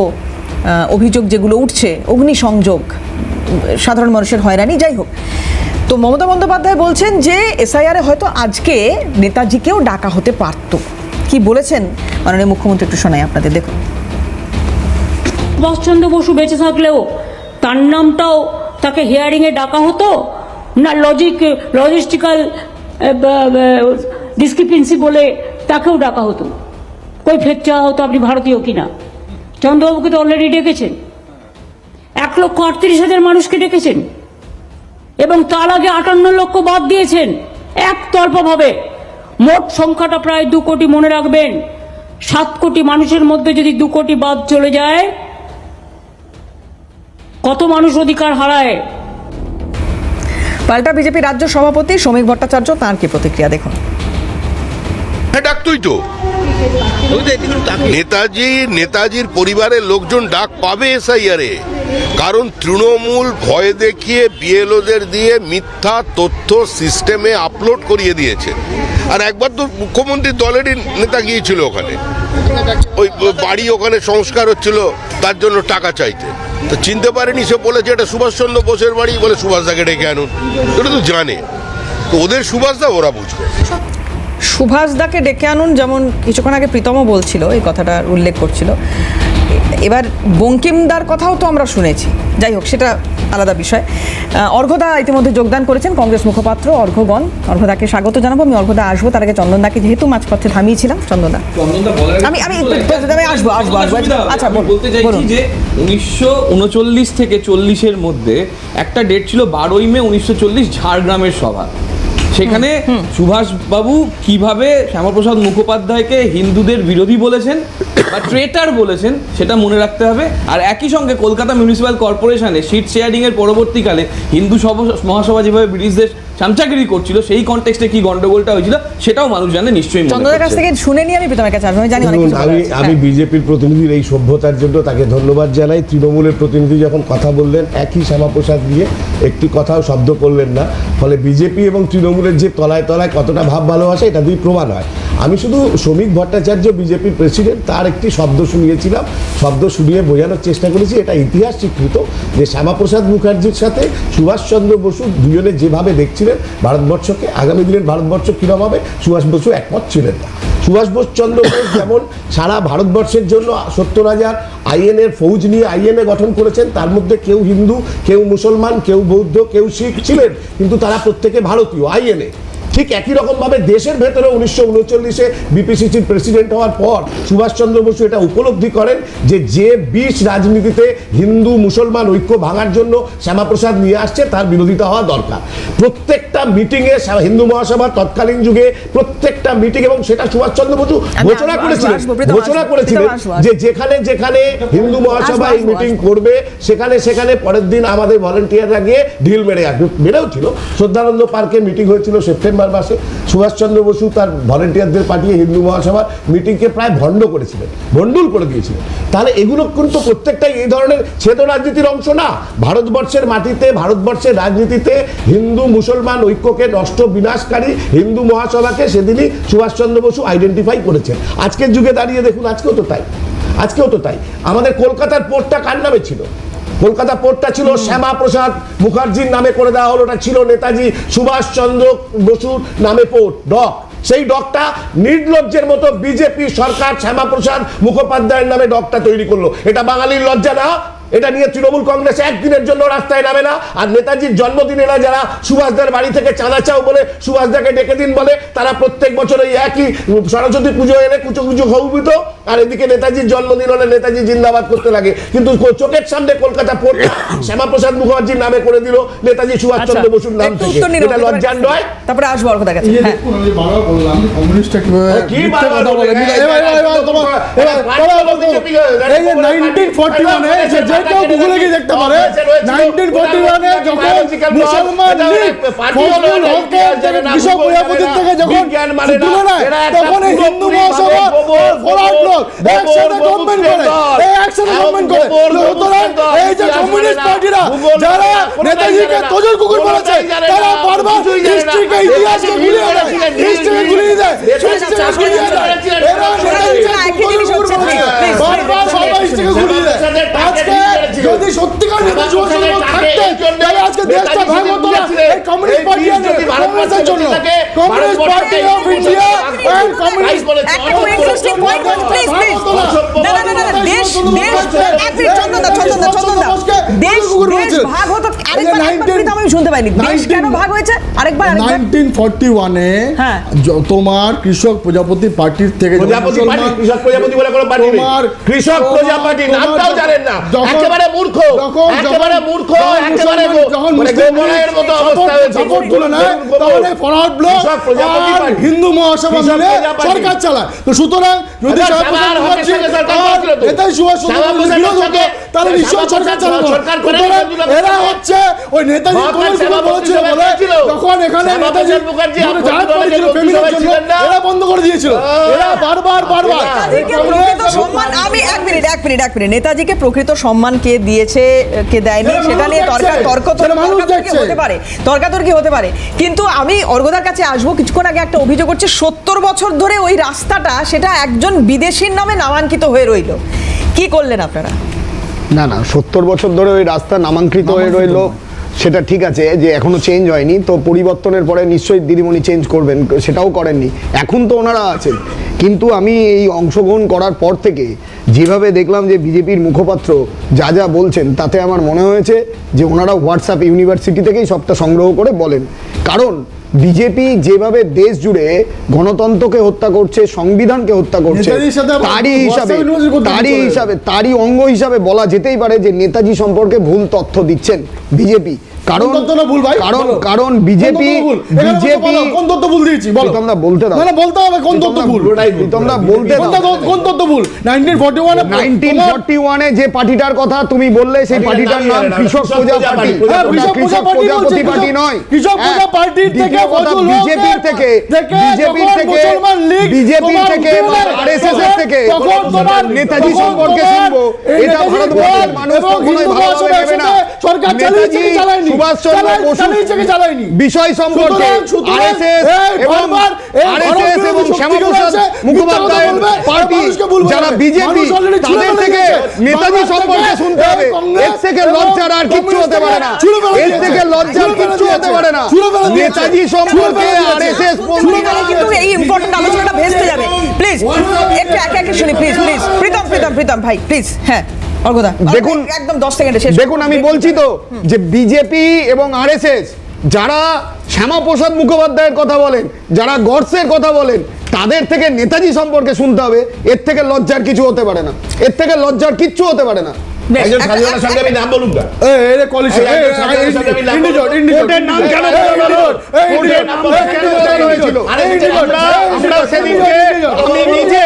অভিযোগ যেগুলো উঠছে, অগ্নিসংযোগ, সাধারণ মানুষের হয়রানি, যাই হোক। তো মমতা বন্দ্যোপাধ্যায় বলছেন যে এসআইআরে হয়তো আজকে নেতাজিকেও ডাকা হতে পারত। কি বলেছেন মাননীয় মুখ্যমন্ত্রী একটু শোনাই আপনাদের, দেখুন। সুভাষচন্দ্র বসু বেঁচে থাকলেও তার নামটাও তাকে হিয়ারিংয়ে ডাকা হতো না, লজিস্টিক্যাল ডিসক্রিপেন্সি বলে তাকেও ডাকা হতো, কই ফের চাওয়া হতো আপনি ভারতীয় কিনা। চন্দ্রবাবুকে তো অলরেডি ডেকেছেন, 1,38,000 মানুষকে ডেকেছেন এবং তার আগে 58 লক্ষ বাদ দিয়েছেন একতরফাভাবে। মোট সংখ্যাটা প্রায় 2 কোটি। মনে রাখবেন, 7 কোটি মানুষের মধ্যে যদি 2 কোটি বাদ চলে যায়, কত মানুষ অধিকার হারায়। পাল্টা বিজেপি রাজ্য সভাপতি শ্রমিক ভট্টাচার্য, তাঁর কি প্রতিক্রিয়া দেখুন। হ্যাঁ, ডাকতই তো। নেতাজির পরিবারের লোকজন ডাক পাবে এসআইআরে, কারণ তৃণমূল ভয় দেখিয়ে বিএলওদের দিয়ে মিথ্যা তথ্য সিস্টেমে আপলোড করিয়ে দিয়েছে। আর একবার তো মুখ্যমন্ত্রীর দলেরই নেতা গিয়েছিল ওখানে, ওই বাড়ি ওখানে সংস্কার হচ্ছিল, তার জন্য টাকা চাইতে, তো চিনতে পারেনি, সে বলেছে এটা সুভাষচন্দ্র বোসের বাড়ি, বলে সুভাষদাকে ডেকে আনুন। ওটা তো জানে, তো ওদের সুভাষদা ওরা বুঝবে। সুভাষদাকে ডেকে আনুন, যেমন কিছুক্ষণ আগে প্রীতমও বলছিল, এই কথাটা উল্লেখ করছিল। এবার বঙ্কিমদার কথাও তো আমরা শুনেছি, যাই হোক সেটা আলাদা বিষয়। অর্ঘ্যদা ইতিমধ্যে যোগদান করেছেন, কংগ্রেস মুখপাত্র অর্ঘ্যগণ। অর্ঘ্যদাকে স্বাগত জানাবো। আমি অর্ঘ্যদা আসবো, তার আগে চন্দনদাকে যেহেতু মাঝপথে থামিয়েছিলাম, চন্দনদা আমি আসবো। আচ্ছা, বলতে চাইছি যে 1939 থেকে 40-এর মধ্যে একটা ডেট ছিল 12ই মে 1940, ঝাড়গ্রামের সভা। সেখানে সুভাষবাবু কিভাবে শ্যামাপ্রসাদ মুখোপাধ্যায়কে হিন্দুদের বিরোধী বলেছেন বা ট্রেটার বলেছেন সেটা মনে রাখতে হবে। আর একই সঙ্গে কলকাতা মিউনিসিপ্যাল কর্পোরেশনে সিট শেয়ারিং এর পরবর্তীকালে হিন্দু মহাসভা যেভাবে ব্রিটিশদের চামচাগিরি করছিল, সেই কনটেক্সটে কি গন্ডগোলটা হয়েছিল সেটাও মানুষ জানে নিশ্চয়ই। চন্দ্রদার কাছ থেকে শুনে নিয়ে আমি প্রীতমের কাছে আসবো। আমি জানি আমি বিজেপির প্রতিনিধির এই সভ্যতার জন্য তাকে ধন্যবাদ জানাই। তৃণমূলের প্রতিনিধি যখন কথা বললেন, একই শ্যামাপ্রসাদ দিয়ে একটি কথাও শব্দ করলেন না, ফলে বিজেপি এবং তৃণমূলের যে তলায় তলায় কতটা ভাব ভালোবাসা এটা দুই প্রমাণ হয়। আমি শুধু শ্রমিক ভট্টাচার্য বিজেপির প্রেসিডেন্ট, তার একটি শব্দ শুনিয়েছিলাম, শব্দ শুনিয়ে বোঝানোর চেষ্টা করেছি। এটা ইতিহাস স্বীকৃত যে শ্যামাপ্রসাদ মুখার্জির সাথে সুভাষচন্দ্র বসু দুজনে যেভাবে দেখছিলেন ভারতবর্ষকে, আগামী দিনের ভারতবর্ষ কীরকম হবে, সুভাষ বসু একমত ছিলেন না। সুভাষ চন্দ্র বোস যেমন সারা ভারতবর্ষের জন্য 70,000 আইএনএর ফৌজ নিয়ে আইএনএ গঠন করেছেন, তার মধ্যে কেউ হিন্দু, কেউ মুসলমান, কেউ বৌদ্ধ, কেউ শিখ ছিলেন, কিন্তু তারা প্রত্যেকে ভারতীয় আইএনএ। ঠিক একই রকমভাবে দেশের ভেতরে 1939-এ বিপিসিসির প্রেসিডেন্ট হওয়ার পর সুভাষচন্দ্র বসু এটা উপলব্ধি করেন যে বিষ রাজনীতিতে হিন্দু মুসলমান ঐক্য ভাঙার জন্য শ্যামাপ্রসাদ নিয়ে আসছে, তার বিরোধিতা হওয়া দরকার। প্রত্যেকটা মিটিংয়ে হিন্দু মহাসভার তৎকালীন যুগে প্রত্যেকটা মিটিং, এবং সেটা সুভাষচন্দ্র বসু ঘোষণা করেছিলেন যে যেখানে যেখানে হিন্দু মহাসভা এই মিটিং করবে সেখানে পরের দিন আমাদের ভলেন্টিয়াররা গিয়ে ঢিল মেরেও ছিল। শ্রদ্ধানন্দ পার্কে মিটিং হয়েছিল সেপ্টেম্বর মাসে। সুভাষচন্দ্র বসু তার ভলেন্টিয়ারদের পাঠিয়ে হিন্দু মহাসভার মিটিংকে প্রায় ভণ্ডুল করে দিয়েছিলেন। তাহলে এগুলো কিন্তু প্রত্যেকটাই এই ধরনের ছেদ রাজনীতির অংশ না। ভারতবর্ষের মাটিতে, ভারতবর্ষের রাজনীতিতে হিন্দু মুসলমান ঐক্যকে নষ্ট, বিনাশকারী হিন্দু মহাসভাকে সেদিনই সুভাষচন্দ্র বসু আইডেন্টিফাই করেছেন। আজকের যুগে দাঁড়িয়ে দেখুন, আজকেও তো তাই। আমাদের কলকাতার পোর্টটা কার নামে ছিল? কলকাতা পোর্টটা ছিল শ্যামাপ্রসাদ মুখার্জির নামে করে দেওয়া হলো। ওটা ছিল নেতাজি সুভাষচন্দ্র বসুর নামে পোর্ট, ডক। সেই ডকটা নির্লজ্জের মতো বিজেপি সরকার শ্যামাপ্রসাদ মুখোপাধ্যায়ের নামে ডকটা তৈরি করলো। এটা বাঙালির লজ্জা না? এটা নিয়ে তৃণমূল কংগ্রেস একদিনের জন্য রাস্তায় নামে না। আর নেতাজির জন্মদিনে না যারা সুভাষদার বাড়ি থেকে চাঁদা চাও বলে সুভাষদাকে ডেকে দিন বলে, তারা প্রত্যেক বছর এই একই সরস্বতী পুজো এনে কুচো কুচো হৌবিত, আর এদিকে নেতাজির জন্মদিন হলে নেতাজি জিন্দাবাদ করতে লাগে। কিন্তু চোখের সামনে কলকাতা পোর্ট শ্যামাপ্রসাদ মুখার্জির নামে করে দিল নেতাজি সুভাষচন্দ্র বসুর নাম থেকে। এটা লজ্জার নয়? তারপরে আসবো অর্ঘদার কাছে। হ্যাঁ, দেখুন, আমি বারবার বললাম কমিউনিস্টরা কিভাবে কি মিথ্যে বারবার কথা বলে। বলে? এই যে 1941 যে কেউ গুগলে গিয়ে দেখতে পারে, 1941 যখন মুসলমান লীগ ফজলুল হকের কৃষক প্রজাপতির থেকে যখন তুলে নেয়, তখন এই হিন্দু মহাসভা ফরওয়ার্ড ব্লক একসাথে গভর্নমেন্ট করে, একসাথে গভর্নমেন্ট করে। সুতরাং এই যে কমিউনিস্ট পার্টিরা যারা নেতাজিকে তোজর কুকুর বলেছে, তারা বারবার হিস্ট্রিকে, ইতিহাসকে গুলিয়ে দেয়, হিস্ট্রিকে গুলিয়ে দেয়, হিস্ট্রিকে গুলিয়ে দেয়। এরা নেতাজিকে তোজর কুকুর বলেছে, বারবার সবাই হিস্ট্রিকে গুলিয়ে দেয়। আজকে যদি সত্যিকার নেতাজি সুভাষচন্দ্র বোস থাকতেন, তাহলে আজকে দেশটা ভাগ হতো না। এই কমিউনিস্ট পার্টি কংগ্রেসের জন্য, communist party of India and communist একটা খুব ইন্টারেস্টিং পয়েন্ট বলছি, প্লিজ প্লিজ। না না না না, দেশ এক মিনিট, চন্দনদা দেশ ভাগ হতো। আরেকবার আমি শুনতে পাইনি, দেশ কেন ভাগ হয়েছে? আরেকবার 1941-এ হ্যাঁ। তোমার কৃষক প্রজাপতি পার্টির থেকে প্রজাপতি পার্টি, কৃষক প্রজাপতি বলে কোনো পার্টি নেই। কৃষক প্রজাপতি নামটাও জানেন না, একেবারে মূর্খ, একেবারে মূর্খ, একেবারে গোবরের মতো অবস্থা হয়েছে। সাপোর্ট তুলে নেয়, তাহলে ফরওয়ার্ড ব্লক আর হিন্দু মহাসভা মিলে সরকার চালায়। তো সুতরাং যদি নেতাজি সুভাষচন্দ্র বোস বিরোধ হতো, তাহলে নিশ্চয়ই সরকার চালাতো। এরা হচ্ছে ওই নেতাজি বলেছিল বলে যখন এখানে নেতাজি জাহাজ পড়েছিল ফেমিনার জন্য, এরা বন্ধ করে দিয়েছিল। এরা বারবার আমি এক মিনিট নেতাজিকে প্রকৃত সম্মান কে দিয়েছে কে দেয়নি সেটা নিয়ে তর্কাতর্কি হতে পারে, কিন্তু আমি অর্ঘদার কাছে আসবো। কিছুক্ষণ আগে একটা অভিযোগ হচ্ছে 70 বছর ধরে ওই রাস্তাটা সেটা একজন বিদেশির নামে নামাঙ্কিত হয়ে রইল। কি করলেন আপনারা? না 70 বছর ধরে ওই রাস্তা নামাঙ্কিত হয়ে রইল, সেটা ঠিক আছে যে এখনো চেঞ্জ হয়নি, তো পরিবর্তনের পরে নিশ্চয়ই দিদিমণি চেঞ্জ করবেন, সেটাও করেননি, এখন তো ওনারা আছেন। কিন্তু আমি এই অংশগ্রহণ করার পর থেকে যেভাবে দেখলাম যে বিজেপির মুখপাত্র যা যা বলছেন, তাতে আমার মনে হয়েছে যে ওনারা হোয়াটসঅ্যাপ ইউনিভার্সিটি থেকেই সবটা সংগ্রহ করে বলেন। কারণ বিজেপি যেভাবে দেশ জুড়ে গণতন্ত্রকে হত্যা করছে, সংবিধানকে হত্যা করছে, তারই অঙ্গ হিসাবে বলা যেতেই পারে যে নেতাজি সম্পর্কে ভুল তথ্য দিচ্ছেন বিজেপি। কারণ বিজেপি কোন তথ্য ভুল দিয়েছি বলো, তোমরা বলতে দাও, মানে বলতে হবে কোন তথ্য ভুল, তোমরা বলতে দাও কোন তথ্য ভুল। 1941 যে পার্টিটার কথা তুমি বললে, সেই পার্টিটার নাম কৃষক প্রজা পার্টি। কৃষক প্রজাপতি পার্টি নয়, কৃষক প্রজা পার্টির থেকে বিজেপির থেকে আরএসএস এর থেকে নেতাজি সম্পর্কে শুনবো, এটা ভারতবর্ষের মানুষ কখনোই ভালোভাবে নেবে না। সরকার নেতাজি সুভাষচন্দ্র বসুর বিষয় সম্পর্কে আরএসএস এবং শ্যামাপ্রসাদ মুখোপাধ্যায়ের পার্টি যারা বিজেপি, তাদের থেকে নেতাজি সম্পর্কে শুনতে হবে। এর থেকে লজ্জার আর কিচ্ছু হতে পারে না, এর থেকে লজ্জার কিচ্ছু হতে পারে না। নেতাজি সম্পর্কে আরএসএস কিন্তু এই ইম্পর্টেন্ট আলোচনাটা ভেস্তে যাবে। প্লিজ একটু একে একে শুনি, প্লিজ প্লিজ। প্রীতম ভাই প্লিজ। হ্যাঁ অর্ঘদা, দেখুন একদম 10 সেকেন্ডে শেষ। দেখুন, আমি বলছি তো যে বিজেপি এবং আরএসএস যারা শ্যামাপ্রসাদ মুখোপাধ্যায়ের কথা বলেন, যারা গডসের কথা বলেন, তাদের থেকে নেতাজি সম্পর্কে শুনতে হবে। এর থেকে লজ্জার কিছু হতে পারে না, এর থেকে লজ্জার কিচ্ছু হতে পারে না। একজন স্বাধীনতা সংগ্রামী নাম বলুন না। কোর্টের নাম কেন হয়েছিল? আমরা সেদিনকে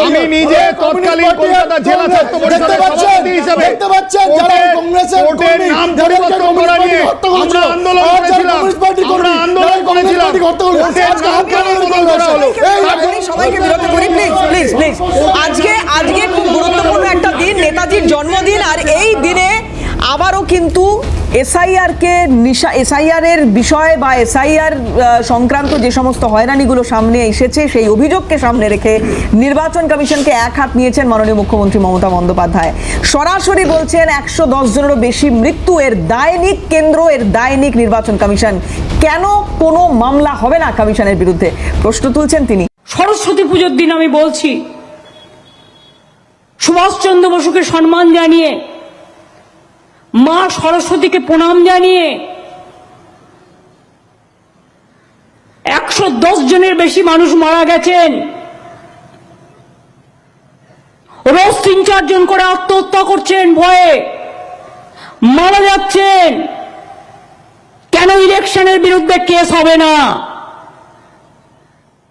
আমি নিজে তৎকালীন কলকাতা জেলা ছাত্র পরিষদের সভাপতি হিসেবে কোর্টের নাম পরিবর্তন করা নিয়ে আমরা আন্দোলন করেছিলাম। কোর্টের নাম কেন বদল করা হলো? সবাইকে বিরত করি প্লিজ প্লিজ। আজকে খুব গুরুত্বপূর্ণ একটা দিন, নেতাজির জন্মদিন, আর এই দিনে আবারও কিন্তু এসআইআর এর বিষয় বা এসআইআর সংক্রান্ত যে সমস্ত হয়রানিগুলো সামনে এসেছে, সেই অভিযোগকে সামনে রেখে নির্বাচন কমিশনকে এক হাত নিয়েছেন মাননীয় মুখ্যমন্ত্রী মমতা বন্দ্যোপাধ্যায়। সরাসরি বলছেন 110 জনেরও বেশি মৃত্যু, এর দায় নিক কেন্দ্র, এর দায় নিক নির্বাচন কমিশন। কেন কোনো মামলা হবে না কমিশনের বিরুদ্ধে, প্রশ্ন তুলছেন তিনি। সরস্বতী পুজোর দিন আমি বলছি, সুভাষচন্দ্র বসুকে সম্মান জানিয়ে মা সরস্বতীকে প্রণাম জানিয়ে 110 জনের বেশি মানুষ মারা গেছেন, রোজ 3-4 জন করে আত্মহত্যা করছেন, ভয়ে মারা যাচ্ছেন। কেন ইলেকশনের বিরুদ্ধে কেস হবে না?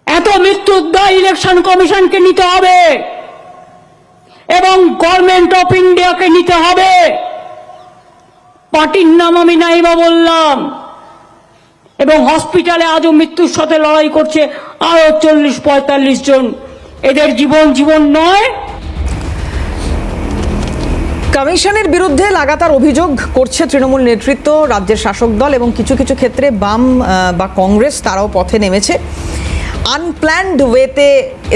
এত মৃত্যুর দায় ইলেকশন কমিশনকে নিতে হবে এবং গভর্নমেন্ট অফ ইন্ডিয়াকে নিতে হবে। পার্টির নাম আমি নাইবা বললাম, এবং হসপিটালে আজও মৃত্যুর সাথে লড়াই করছে আরো 40-45 জন। এদের জীবন নয়। কমিশনের বিরুদ্ধে লাগাতার অভিযোগ করছে তৃণমূল নেতৃত্ব, রাজ্যের শাসক দল এবং কিছু কিছু ক্ষেত্রে বাম বা কংগ্রেস তারাও পথে নেমেছে। আনপ্ল্যান্ড ওয়েতে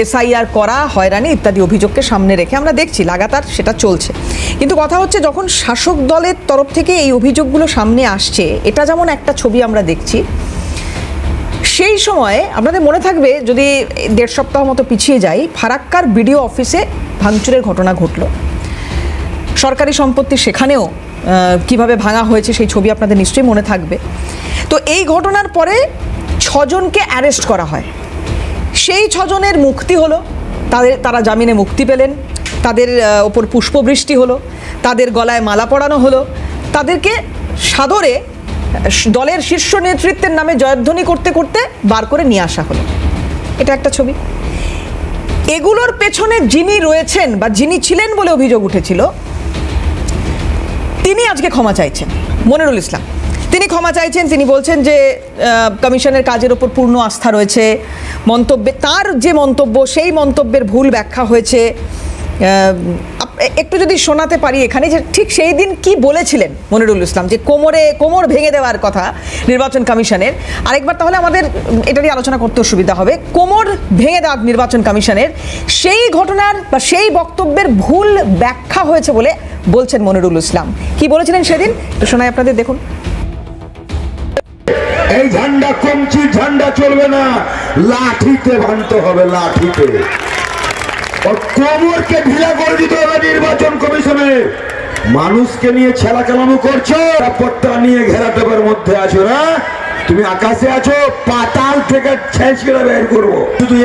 এসআইআর করা, হয়রানি ইত্যাদি অভিযোগকে সামনে রেখে আমরা দেখছি লাগাতার সেটা চলছে। কিন্তু কথা হচ্ছে, যখন শাসক দলের তরফ থেকে এই অভিযোগগুলো সামনে আসছে, এটা যেমন একটা ছবি আমরা দেখছি, সেই সময়ে আপনাদের মনে থাকবে, যদি 1.5 সপ্তাহ মতো পিছিয়ে যাই, ফারাক্কার বিডিও অফিসে ভাঙচুরের ঘটনা ঘটল। সরকারি সম্পত্তি সেখানেও কিভাবে ভাঙা হয়েছে সেই ছবি আপনাদের নিশ্চয়ই মনে থাকবে। তো এই ঘটনার পরে 6 জনকে অ্যারেস্ট করা হয়। সেই 6 জনের মুক্তি হলো, তারা জামিনে মুক্তি পেলেন, তাদের ওপর পুষ্পবৃষ্টি হলো, তাদের গলায় মালা পরানো হলো, তাদেরকে সাদরে দলের শীর্ষ নেতৃত্বের নামে জয়ধ্বনি করতে করতে বার করে নিয়ে আসা হলো। এটা একটা ছবি। এগুলোর পেছনে যিনি রয়েছেন বা যিনি ছিলেন বলে অভিযোগ উঠেছিল, তিনি আজকে ক্ষমা চাইছেন। মনিরুল ইসলাম তিনি ক্ষমা চাইছেন। তিনি বলছেন যে কমিশনের কাজের ওপর পূর্ণ আস্থা রয়েছে, মন্তব্যে তার যে মন্তব্য সেই মন্তব্যের ভুল ব্যাখ্যা হয়েছে। একটু যদি শোনাতে পারি এখানে, যে ঠিক সেই দিন কি বলেছিলেন মনিরুল ইসলাম, যে কোমর ভেঙে দেওয়ার কথা নির্বাচন কমিশনের। আরেকবার তাহলে আমাদের এটা নিয়ে আলোচনা করতে সুবিধা হবে। কোমর ভেঙে দেওয়া নির্বাচন কমিশনের সেই ঘটনার বা সেই বক্তব্যের ভুল ব্যাখ্যা হয়েছে বলে বলছেন মনিরুল ইসলাম। কি বলেছিলেন সেদিন শোনাই আপনাদের, দেখুন। এই ঝান্ডা কমছি, ঝান্ডা চলবে না, লাঠিতে ভাঙতে হবে, লাঠিতে। কোমরকে ঢিলা করে দিতে হবে নির্বাচন কমিশনে। মানুষকে নিয়ে ছেলা চালানো করছো, পট্টা নিয়ে ঘেরা দেবার মধ্যে আছো না? তুমি আকাশে আছো, পাতাল থেকে ছেঁচড়ে বের করবো। শুধু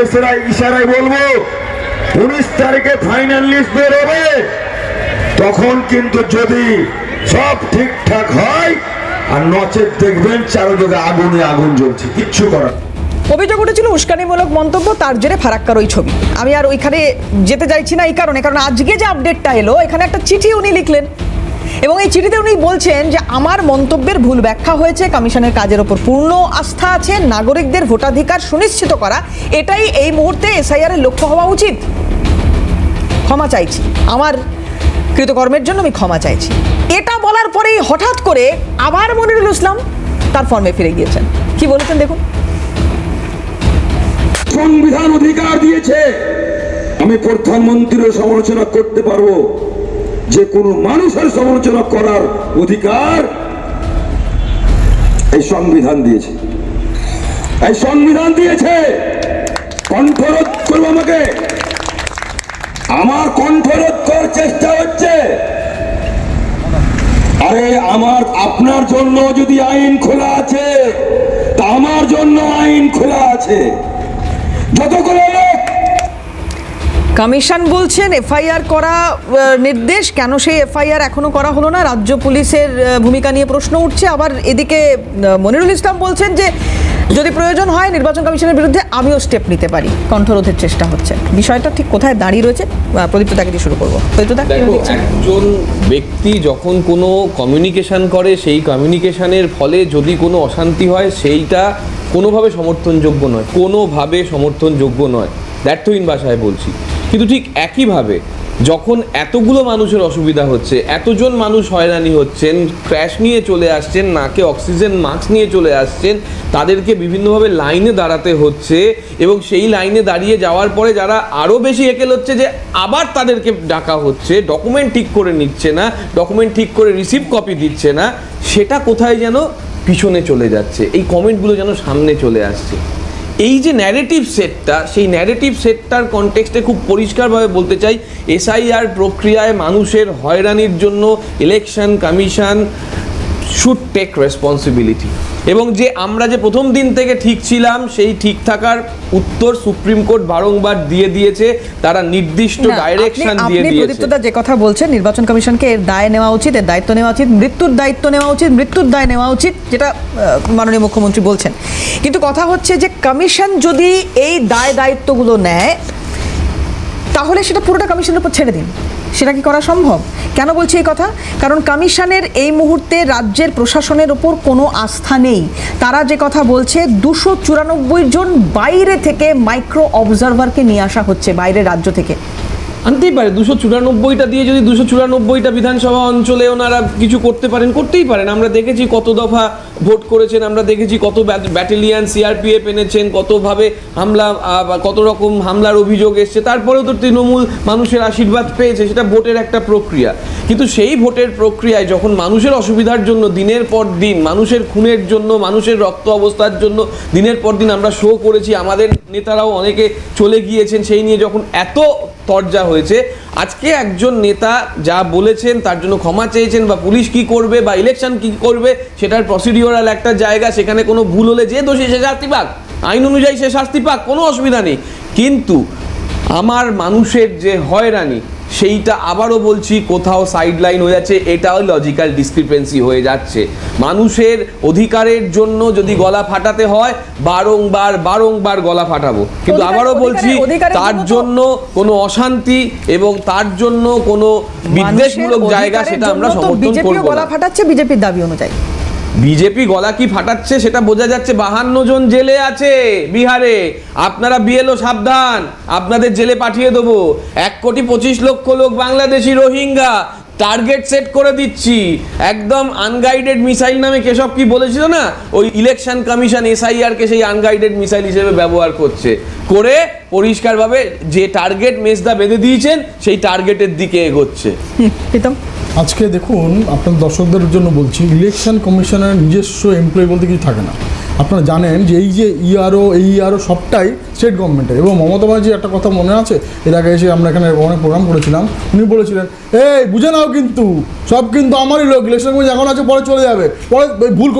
ইশারায় বলবো, 19 তারিখে ফাইনাল লিস্ট বের হবে। তখন কিন্তু যদি সব ঠিকঠাক হয়, আর নচেত দেখবেন চারদিকে আগুনে আগুন জ্বলছে, কিচ্ছু করার। অভিযোগ উঠেছিল উস্কানিমূলক মন্তব্য, তার জেরে ফারাক্কার ওই ছবি। আমি আর ওইখানে যেতে চাইছি না এই কারণে, কারণ আজকে যে আপডেটটা এলো, এখানে একটা চিঠি উনি লিখলেন এবং এই চিঠিতে উনি বলছেন যে আমার মন্তব্যের ভুল ব্যাখ্যা হয়েছে, কমিশনের কাজের ওপর পূর্ণ আস্থা আছে, নাগরিকদের ভোটাধিকার সুনিশ্চিত করা এটাই এই মুহূর্তে এসআইআর এর লক্ষ্য হওয়া উচিত। ক্ষমা চাইছি, আমার কৃতকর্মের জন্য আমি ক্ষমা চাইছি। এটা বলার পরেই হঠাৎ করে আবার মনিরুল ইসলাম তার ফর্মে ফিরে গিয়েছেন। কি বলেছেন দেখুন। সংবিধান অধিকার দিয়েছে, আমি প্রধানমন্ত্রীর সমালোচনা করতে পারবো, যে কোনো মানুষের সমালোচনা করার অধিকার এই সংবিধান দিয়েছে। এই সংবিধান দিয়েছে, কণ্ঠরোধ করবো আমাকে, আমার কণ্ঠরোধ করার চেষ্টা হচ্ছে। আরে আপনার জন্য যদি আইন খোলা আছে, তা আমার জন্য আইন খোলা আছে। যতগুলো লোক কমিশন বলছেন এফআইআর করা নির্দেশ, কেন সেই এফআইআর এখনো করা হলো না? রাজ্য পুলিশের ভূমিকা নিয়ে প্রশ্ন উঠছে। আবার এদিকে মনিরুল ইসলাম বলছেন যে যদি প্রয়োজন হয় নির্বাচন কমিশনের বিরুদ্ধে আমিও স্টেপ নিতে পারি, কণ্ঠরোধের চেষ্টা হচ্ছে। বিষয়টা ঠিক কোথায় দাঁড়িয়ে রয়েছে? প্রদীপ্ত দাকে দিয়ে শুরু করবো। দেখো, একজন ব্যক্তি যখন কোনো কমিউনিকেশন করে, সেই কমিউনিকেশনের ফলে যদি কোনো অশান্তি হয়, সেইটা কোনোভাবে সমর্থনযোগ্য নয়, কোনোভাবে সমর্থনযোগ্য নয়, ব্যর্থহীন ভাষায় বলছি। কিন্তু ঠিক একইভাবে যখন এতগুলো মানুষের অসুবিধা হচ্ছে, এতজন মানুষ হয়রানি হচ্ছেন, ক্র্যাশ নিয়ে চলে আসছেন, নাকে অক্সিজেন মাস্ক নিয়ে চলে আসছেন, তাদেরকে বিভিন্নভাবে লাইনে দাঁড়াতে হচ্ছে, এবং সেই লাইনে দাঁড়িয়ে যাওয়ার পরে যারা আরও বেশি একেল হচ্ছে যে আবার তাদেরকে ডাকা হচ্ছে, ডকুমেন্ট ঠিক করে নিচ্ছে না, ডকুমেন্ট ঠিক করে রিসিভ কপি দিচ্ছে না, সেটা কোথায় যেন পিছনে চলে যাচ্ছে। এই কমেন্টগুলো যেন সামনে চলে আসছে। এই যে ন্যারেটিভ সেটটা, সেই ন্যারেটিভ সেটটার কনটেক্সটে খুব পরিষ্কারভাবে বলতে চাই, এসআইআর প্রক্রিয়ায় মানুষের হয়রানির জন্য election commission should take responsibility, এবং যে আমরা যে প্রথম দিন থেকে ঠিক ছিলাম সেই ঠিক থাকার উত্তর সুপ্রিম কোর্ট বারংবার দিয়ে দিয়েছে, তারা নির্দিষ্ট না, ডাইরেকশন দিয়ে আপনি দিয়েছে। প্রদীপ্তদা যে কথা বলছেন, নির্বাচন কমিশনকে এর দায় নেওয়া উচিত, এর দায়িত্ব নেওয়া উচিত, মৃত্যুর দায়িত্ব নেওয়া উচিত, মৃত্যুর দায় নেওয়া উচিত, যেটা মাননীয় মুখ্যমন্ত্রী বলছেন। কিন্তু কথা হচ্ছে যে কমিশন যদি এই দায়িত্বগুলো নেয় তাহলে সেটা পুরোটা কমিশনের উপর ছেড়ে দিন। সেটা কি করা সম্ভব? কেন বলছি এই কথা? কারণ কমিশনের এই মুহূর্তে রাজ্যের প্রশাসনের ওপর কোনো আস্থা নেই। তারা যে কথা বলছে 294 জন বাইরে থেকে মাইক্রো অবজারভারকে নিয়ে আসা হচ্ছে বাইরের রাজ্য থেকে। আনতেই পারে, 294টা দিয়ে যদি 294টা বিধানসভা অঞ্চলে ওনারা কিছু করতে পারেন, করতেই পারেন। আমরা দেখেছি কত দফা ভোট করেছেন, আমরা দেখেছি কত ব্যাটালিয়ান সিআরপিএফ এনেছেন, কতভাবে হামলা, কত রকম হামলার অভিযোগ এসছে, তারপরেও তো তৃণমূল মানুষের আশীর্বাদ পেয়েছে। সেটা ভোটের একটা প্রক্রিয়া, কিন্তু সেই ভোটের প্রক্রিয়ায় যখন মানুষের অসুবিধার জন্য দিনের পর দিন, মানুষের খুনের জন্য, মানুষের রক্ত অবস্থার জন্য দিনের পর দিন আমরা শো করেছি, আমাদের নেতারাও অনেকে চলে গিয়েছেন, সেই নিয়ে যখন এত তরজা হয়েছে, আজকে একজন নেতা যা বলেছেন তার জন্য ক্ষমা চেয়েছেন, বা পুলিশ কি করবে বা ইলেকশন কি করবে সেটার প্রসিডিওরাল একটা জায়গা, সেখানে কোনো ভুল হলে যে দোষী সে শাস্তি পাক, আইন অনুযায়ী সে শাস্তি পাক, কোনো অসুবিধা নেই। কিন্তু আমার মানুষের যে হয়রানি, সেইটা আবারও বলছি কোথাও সাইডলাইন হয়ে যাচ্ছে, এটাও লজিক্যাল ডিসক্রিপেন্সি হয়ে যাচ্ছে। মানুষের অধিকারের জন্য যদি গলা ফাটাতে হয়, বারংবার গলা ফাটাবো, কিন্তু আবারও বলছি তার জন্য কোনো অশান্তি এবং তার জন্য কোনো বিদ্বেষমূলক জায়গা সেটা আমরা সমর্থন করব না। গলা ফাটাচ্ছে বিজেপির দাবি অনুযায়ী। বিজেপি গলা কি ফাটাচ্ছে সেটা বোঝা যাচ্ছে, 52 জন জেলে আছে বিহারে। আপনারা বিএলও সাবধান, আপনাদের জেলে পাঠিয়ে দেবো। 1,25,00,000 লোক বাংলাদেশি রোহিঙ্গা, টার্গেট সেট করে দিচ্ছি। একদম আনগাইডেড মিসাইল নামে কেশব কি বলেছিল না, ওই ইলেকশন কমিশন এসআইআর কে সেই আনগাইডেড মিসাইল হিসেবে ব্যবহার করছে, করে পরিষ্কারভাবে যে টার্গেট মেজদা বেঁধে দিয়েছেন সেই টার্গেটের দিকে এগোচ্ছে। প্রীতম, আজকে দেখুন, আপনার দর্শকদের জন্য বলছি, ইলেকশন কমিশনের নিজস্ব এমপ্লয়ি বলতে কিছু থাকে না। আপনারা জানেন যে এই যে ইআরও সবটাই স্টেট গভর্নমেন্টের। এবং মমতা ব্যানার্জি একটা কথা মনে আছে, এর আগে এসে আমরা এখানে অনেক প্রোগ্রাম করেছিলাম, উনি বলেছিলেন এই বুঝে নাও কিন্তু সব কিন্তু আমারই লোক, ইলেকশন কমিশন এখন আছে পরে চলে যাবে, পরে ভুল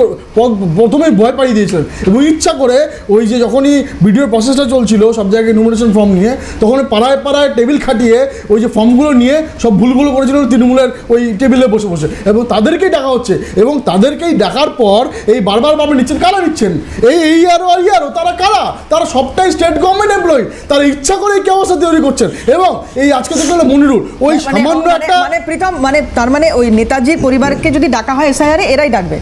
প্রথমেই ভয় পাইয়ে দিয়েছিলেন। এবং ইচ্ছা করে ওই যে যখনই ভিডিওর প্রসেসটা চলছিল সব জায়গায় নমিনেশন ফর্ম নিয়ে, তখন পাড়ায় পাড়ায় টেবিল খাটিয়ে ওই যে ফর্মগুলো নিয়ে সব ভুলগুলো করেছিল তৃণমূলের ওই টেবিলে বসে বসে, এবং তাদেরকেই ডাকা হচ্ছে। এবং তাদেরকেই ডাকার পর এই বারবার নিচ্ছেন, কারা নিচ্ছেন? এই আরও তারা কারা? তারা সবটাই স্টেট গভর্নমেন্ট এমপ্লয়ি, তারা ইচ্ছা করে কি অবস্থা তৈরি করছেন। এবং এই আজকে দেখলেন মনিরুল ওই সামান্য একটা প্রীতম, তার মানে ওই নেতাজির পরিবারকে যদি ডাকা হয় এসআইআর এরাই ডাকবে।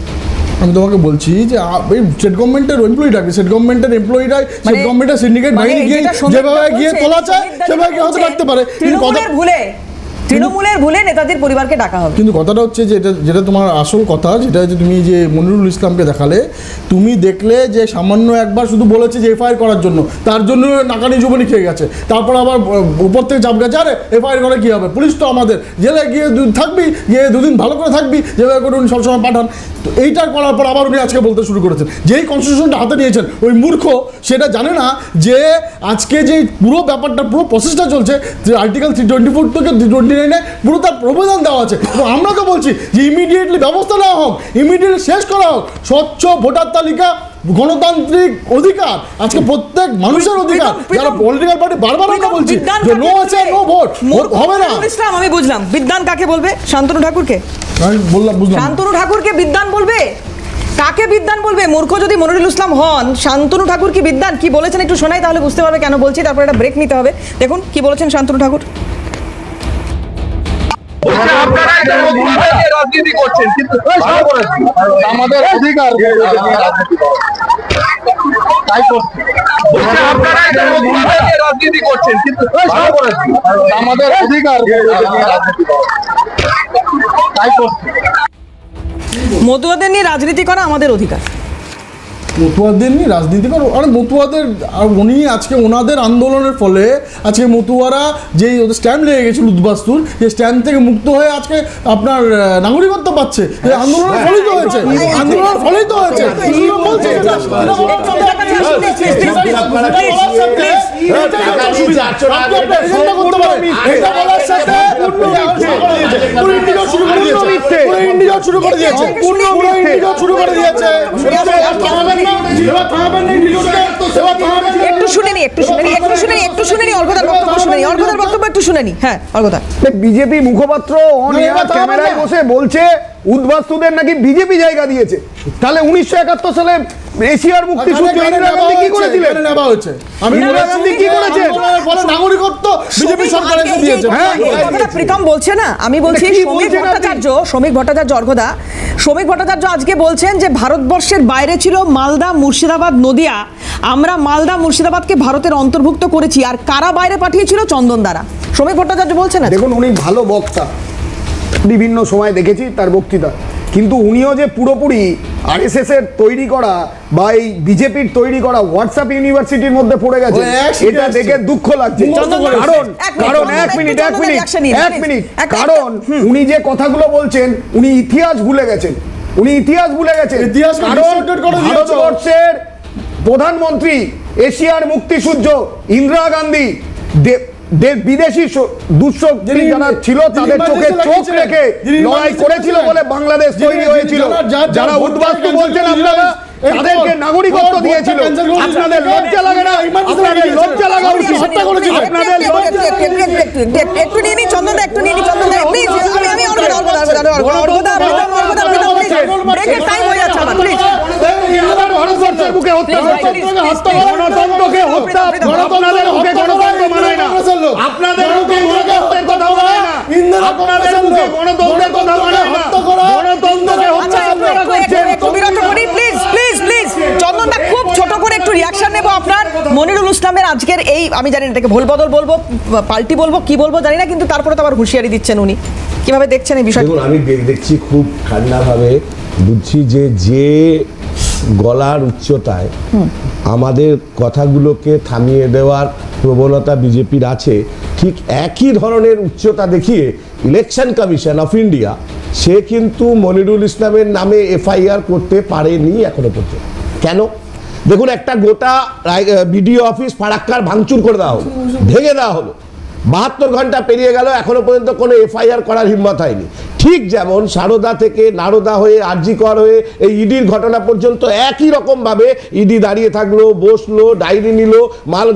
আমি তোমাকে বলছি যে এই স্টেট গভর্নমেন্টের এমপ্লয়ি ডাকবে, স্টেট গভর্নমেন্টের এমপ্লয়িরাই স্টেট গভর্নমেন্টের সিন্ডিকেট বাইরে গিয়ে যেভাবে গিয়ে তোলা চায় সেভাবে হয়তো ডাকতে পারে, কিন্তু তৃণমূলের ভুলে নেতাজির পরিবারকে ডাকা হবে। কিন্তু কথাটা হচ্ছে যে যেটা তোমার আসল কথা, যেটা যে তুমি যে মনিরুল ইসলামকে দেখালে, তুমি দেখলে যে সামান্য একবার শুধু বলেছে যে এফআইআর করার জন্য, তার জন্য নাকানি জুবনি খেয়ে গেছে। তারপর আবার উপর থেকে চাপ গেছে, আরে এফআইআর করে কী হবে, পুলিশ তো আমাদের, জেলে গিয়ে থাকবি, গিয়ে দুদিন ভালো করে থাকবি, যেভাবে করে উনি সবসময় পাঠান। তো এইটা করার পর আবার উনি আজকে বলতে শুরু করেছেন যেই কনস্টিটিউশনটা হাতে নিয়েছেন, ওই মূর্খ সেটা জানে না যে আজকে যে পুরো ব্যাপারটা, পুরো প্রসেসটা চলছে, যে আর্টিকেল 324 থেকে 329 পুরো তার প্রবধান দেওয়া আছে। এবং আমরা তো বলছি যে ইমিডিয়েটলি ব্যবস্থা নেওয়া হোক, ইমিডিয়েটলি শেষ করা হোক। স্বচ্ছ ভোটার তালিকা গণতান্ত্রিক অধিকার, আজকে প্রত্যেক মানুষের অধিকার। যারা পলিটিক্যাল পার্টি বারবার আমরা বলছি যে নো আছে নো ভোট হবে না। ইসলাম আমি বুঝলাম, বিদ্যান কাকে বলবে? শান্তনু ঠাকুরকে? আমি বললাম, বুঝলাম। শান্তনু ঠাকুরকে বিদ্যান বলবে? কাকে বিদ্যান বলবে? মূর্খ যদি মনিরুল ইসলাম হন, শান্তনু ঠাকুর কি বিদ্যান? কি বলেছেন একটু শোনাই, তাহলে বুঝতে পারবে কেন বলছি। তারপর একটা ব্রেক নিতে হবে। দেখুন কি বলেছেন শান্তনু ঠাকুর। রাজনীতি করছেন, কিন্তু আমাদের অধিকার তাই করছে। রাজনীতি করছেন, কিন্তু আমাদের অধিকার তাই করছে। মতুয়াদের নিয়ে রাজনীতি করা আমাদের অধিকার। মতুয়াদের নিয়ে রাজনীতি করো, আরে মতুয়াদের, আর উনি আজকে ওনাদের আন্দোলনের ফলে আজকে মতুয়ারা যেই ওদের স্ট্যাম্প লেগে গেছিল উদ্বাস্তুর, যে স্ট্যাম্প থেকে মুক্ত হয়ে আজকে আপনার নাগরিকত্ব পাচ্ছে। এই আন্দোলনের ফলেই তো হয়েছে, আন্দোলনের ফলেই তো হয়েছে। একটু শুনে নি অর্ঘদার বক্তব্য একটু শুনে নি। হ্যাঁ অর্ঘদা। বিজেপি মুখপাত্র অন এয়ার ক্যামেরায় বসে বলছে উদ্বাস্তুদের নাকি বিজেপি জায়গা দিয়েছে। তাহলে 1971 সালে এশিয়ার মুক্তিযুদ্ধ ইন্দিরা গান্ধী কি করেছিলেন? ইন্দিরা গান্ধী কি করেছেন? নাগরিকত্ব বিজেপি সরকার এসে দিয়েছে। প্রীতম বলছে না, আমি বলছি শ্রমিক ভট্টাচার্য অর্ঘদা, শ্রমিক ভট্টাচার্য আজকে বলছেন যে ভারতবর্ষের বাইরে ছিল মালদা, মুর্শিদাবাদ, নদিয়া, আমরা মালদা মুর্শিদাবাদকে ভারতের অন্তর্ভুক্ত করেছি, আর কারা বাইরে পাঠিয়েছিল? চন্দন দ্বারা। শ্রমিক ভট্টাচার্য বলছেন না। দেখুন, উনি ভালো বক্তা, বিভিন্ন সময় দেখেছি তার বক্তৃতা, কিন্তু উনিও যে পুরোপুরি আরএসএস এর তৈরি করা বা এই বিজেপির তৈরি করা হোয়াটসঅ্যাপ ইউনিভার্সিটির মধ্যে পড়ে গেছে, এটা দেখে দুঃখ লাগছে। কারণ এক মিনিট কারণ উনি যে কথাগুলো বলছেন, উনি ইতিহাস ভুলে গেছেন। কারণ ভারতবর্ষের প্রধানমন্ত্রী, এশিয়ার মুক্তিসূর্য ইন্দিরা গান্ধী বিদেশি দুঃশক্তি যারা ছিল তাদের চোখে চোখ রেখে লড়াই করেছিল বলে বাংলাদেশ তৈরি হয়েছিল। যারা উদ্বাস্তু বলছেন আপনারা, তাদেরকে নাগরিকত্ব দিয়েছিল। আপনাদের লজ্জা লাগে না? আপনাদের লজ্জা লাগা উচিত। আপনাদের একটু নিয়ে নি চন্দন, একটু নিয়ে নি চন্দন, প্লিজ। আমি ব্রেকের টাইম হয়ে যাচ্ছে আমার, প্লিজ। ভারতবর্ষের বুকে হত্যা গণতন্ত্রকে হত্যা, আপনাদের বুকে গণতন্ত্র মানায় না। আপনাদের মুখে গণতন্ত্রের কথা বলে না, আপনাদের মুখে গণতন্ত্রের কথা বলে না, গণতন্ত্রকে হত্যা আপনারা করছেন। প্লিজ চন্দনদা, খুব ছোট করে একটু রিয়াকশন নেব আপনার। মনিরুল ইসলামের আজকের এই, আমি জানি না এটাকে ভুল বদল বলবো, পাল্টি বলবো, কি বলবো জানি না, কিন্তু তারপরে তো আবার হুঁশিয়ারি দিচ্ছেন উনি। কিভাবে দেখছেন এই বিষয়টা? দেখুন, আমি দেখছি খুব ঠান্ডাভাবে, বুঝছি যে গলার উচ্চতায় আমাদের কথাগুলোকে থামিয়ে দেওয়ার প্রবণতা বিজেপির আছে, ঠিক একই ধরনের উচ্চতা দেখিয়ে ইলেকশন কমিশন অফ ইন্ডিয়া সে কিন্তু মনিরুল ইসলামের নামে এফআইআর করতে পারেনি এখনো পর্যন্ত। কেন? দেখুন, একটা গোটা বিডিও অফিস ফারাক্কার ভাঙচুর করে দেওয়া হলো, ভেঙে দেওয়া হলো, 72 ঘন্টা পেরিয়ে গেল, এখনো পর্যন্ত কোনো এফআইআর করার হিম্মত হয়নি। ঠিক যেমন সারদা থেকে নারদা হয়ে আরজিকর হয়ে এই ইডির ঘটনা পর্যন্ত একই রকমভাবে ইডি দাঁড়িয়ে থাকলো, বসলো, ডায়েরি নিল, মাল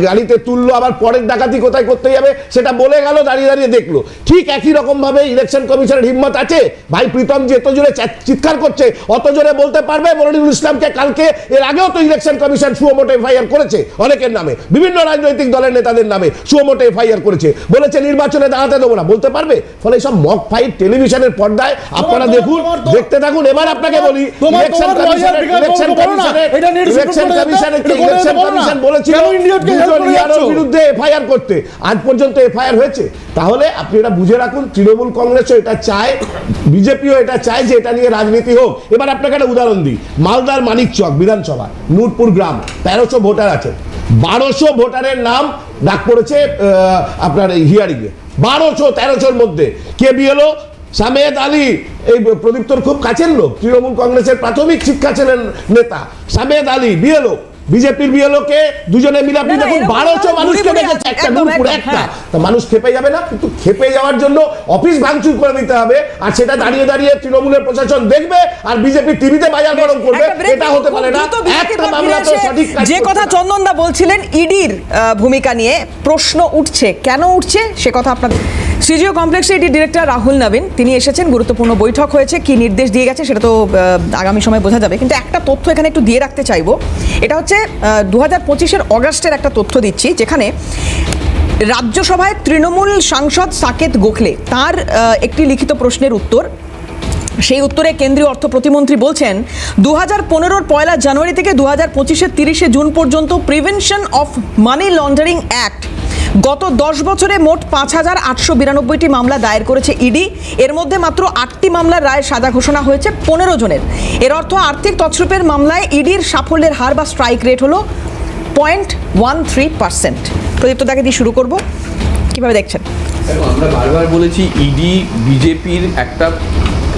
গাড়িতে তুললো, আবার পরের ডাকাতি কোথায় করতে যাবে সেটা বলে গেল, দাঁড়িয়ে দাঁড়িয়ে দেখলো। ঠিক একই রকমভাবে ইলেকশন কমিশনের হিম্মত আছে? ভাই প্রীতম যে এত জোরে চিৎকার করছে, অত জোরে বলতে পারবে মনিরুল ইসলামকে কালকে, এর আগেও তো ইলেকশন কমিশন সুমোটো এফআইআর করেছে অনেকের নামে, বিভিন্ন রাজনৈতিক দলের নেতাদের নামে সুমোটো এফআইআর করেছে, বলেছে নির্বাচনে দাঁড়াতে দেবো না, বলতে পারবে? ফলে সব মক ফাইট টেলিভিশনের পর্দায় আপনারা দেখুন, দেখতে থাকুন। এবার আপনাকে বলি, ইলেকশন কমিশন বলেছিল ইয়ারোর বিরুদ্ধে এফআইআর করতে, আজ পর্যন্ত এফআইআর হয়েছে? তাহলে আপনি এটা বুঝে রাখুন, তৃণমূল কংগ্রেসও এটা চায়, বিজেপিও এটা চায় যে এটা নিয়ে রাজনীতি হোক। এবার আপনাকে একটা উদাহরণ দিই, মালদার মানিকচক বিধানসভা নূরপুর গ্রাম, 1300 ভোটার আছে, 1200 ভোটারের নাম ডাক পড়েছে আপনার হিয়ারিংয়ে। 1200-1300 মধ্যে কে বিএলও? সামেদ আলী, এই প্রদীপ্তর খুব কাছের লোক, তৃণমূল কংগ্রেসের প্রাথমিক শিক্ষা ছিলেন নেতা সামেদ আলী বিএলও, বিজেপির বিএলও কে দুজনে মিলে আপনি দেখুন 1200 মানুষকে দেখেছে একটা নূরপুর একটা। তা মানুষ খেপে যাবে না? কিন্তু খেপে যাওয়ার জন্য অফিস ভাঙচুর করে দিতে হবে, আর সেটা দাঁড়িয়ে দাঁড়িয়ে তৃণমূলের প্রশাসন দেখবে আর বিজেপি টিভিতে বাজার গরম করবে, এটা হতে পারে না। একটা মামলা তো সঠিক যে কথা চন্দনদা বলছিলেন ইডির ভূমিকা নিয়ে প্রশ্ন উঠছে, কেন উঠছে সে কথা আপনাদের। সিজিও কমপ্লেক্সে ইডি ডিরেক্টর রাহুল নবীন তিনি এসেছেন, গুরুত্বপূর্ণ বৈঠক হয়েছে, কি নির্দেশ দিয়ে গেছে সেটা তো আগামী সময় বোঝা যাবে, কিন্তু একটা তথ্য এখানে একটু দিয়ে রাখতে চাইবো। এটা হচ্ছে 2025-এর অগাস্টের একটা তথ্য দিচ্ছি, যেখানে রাজ্যসভায় তৃণমূল সাংসদ সাকেত গোখলে তার একটি লিখিত প্রশ্নের উত্তর, সেই উত্তরে কেন্দ্রীয় অর্থ প্রতিমন্ত্রী বলছেন 2015-র 1 জানুয়ারি থেকে 2025-এর 30 জুন পর্যন্ত prevention of money laundering act গত 10 বছরে মোট 5892টি মামলা দায়ের করেছে ইডি। এর মধ্যে মাত্র 8টি মামলার রায় সাজা ঘোষণা হয়েছে 15 জনের। এর অর্থ আর্থিক তছরূপের মামলায় ইডির সাফল্যের হার বা স্ট্রাইক রেট হলো 0.13%। প্রদীপ্ত দাকে দিয়ে শুরু করব, কিভাবে দেখছেন? আমরা বারবার বলেছি ইডি বিজেপির একটা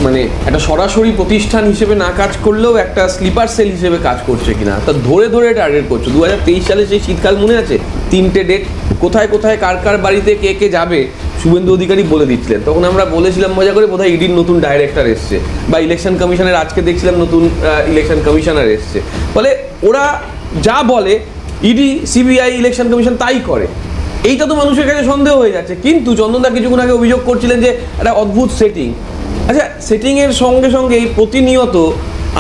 মানে একটা সরাসরি প্রতিষ্ঠান হিসেবে না কাজ করলেও একটা স্লিপার সেল হিসেবে কাজ করছে কিনা, তা ধরে ধরে টার্গেট করছো। 2023 সালে সেই শীতকাল মনে আছে, 3টে ডেট, কোথায় কোথায় কার কার বাড়িতে কে কে যাবে শুভেন্দু অধিকারী বলে দিচ্ছিলেন। তখন আমরা বলেছিলাম মজা করে বোধহয় ইডির নতুন ডাইরেক্টর এসছে, বা ইলেকশন কমিশনের আজকে দেখছিলাম নতুন ইলেকশন কমিশনার এসছে। ফলে ওরা যা বলে ইডি, সিবিআই, ইলেকশন কমিশন তাই করে। এইটা তো মানুষের কাছে সন্দেহ হয়ে যাচ্ছে। কিন্তু চন্দনদা কিছুক্ষণ আগে অভিযোগ করছিলেন যে একটা অদ্ভুত সেটিং। আচ্ছা, সেটিংয়ের সঙ্গে সঙ্গে প্রতিনিয়ত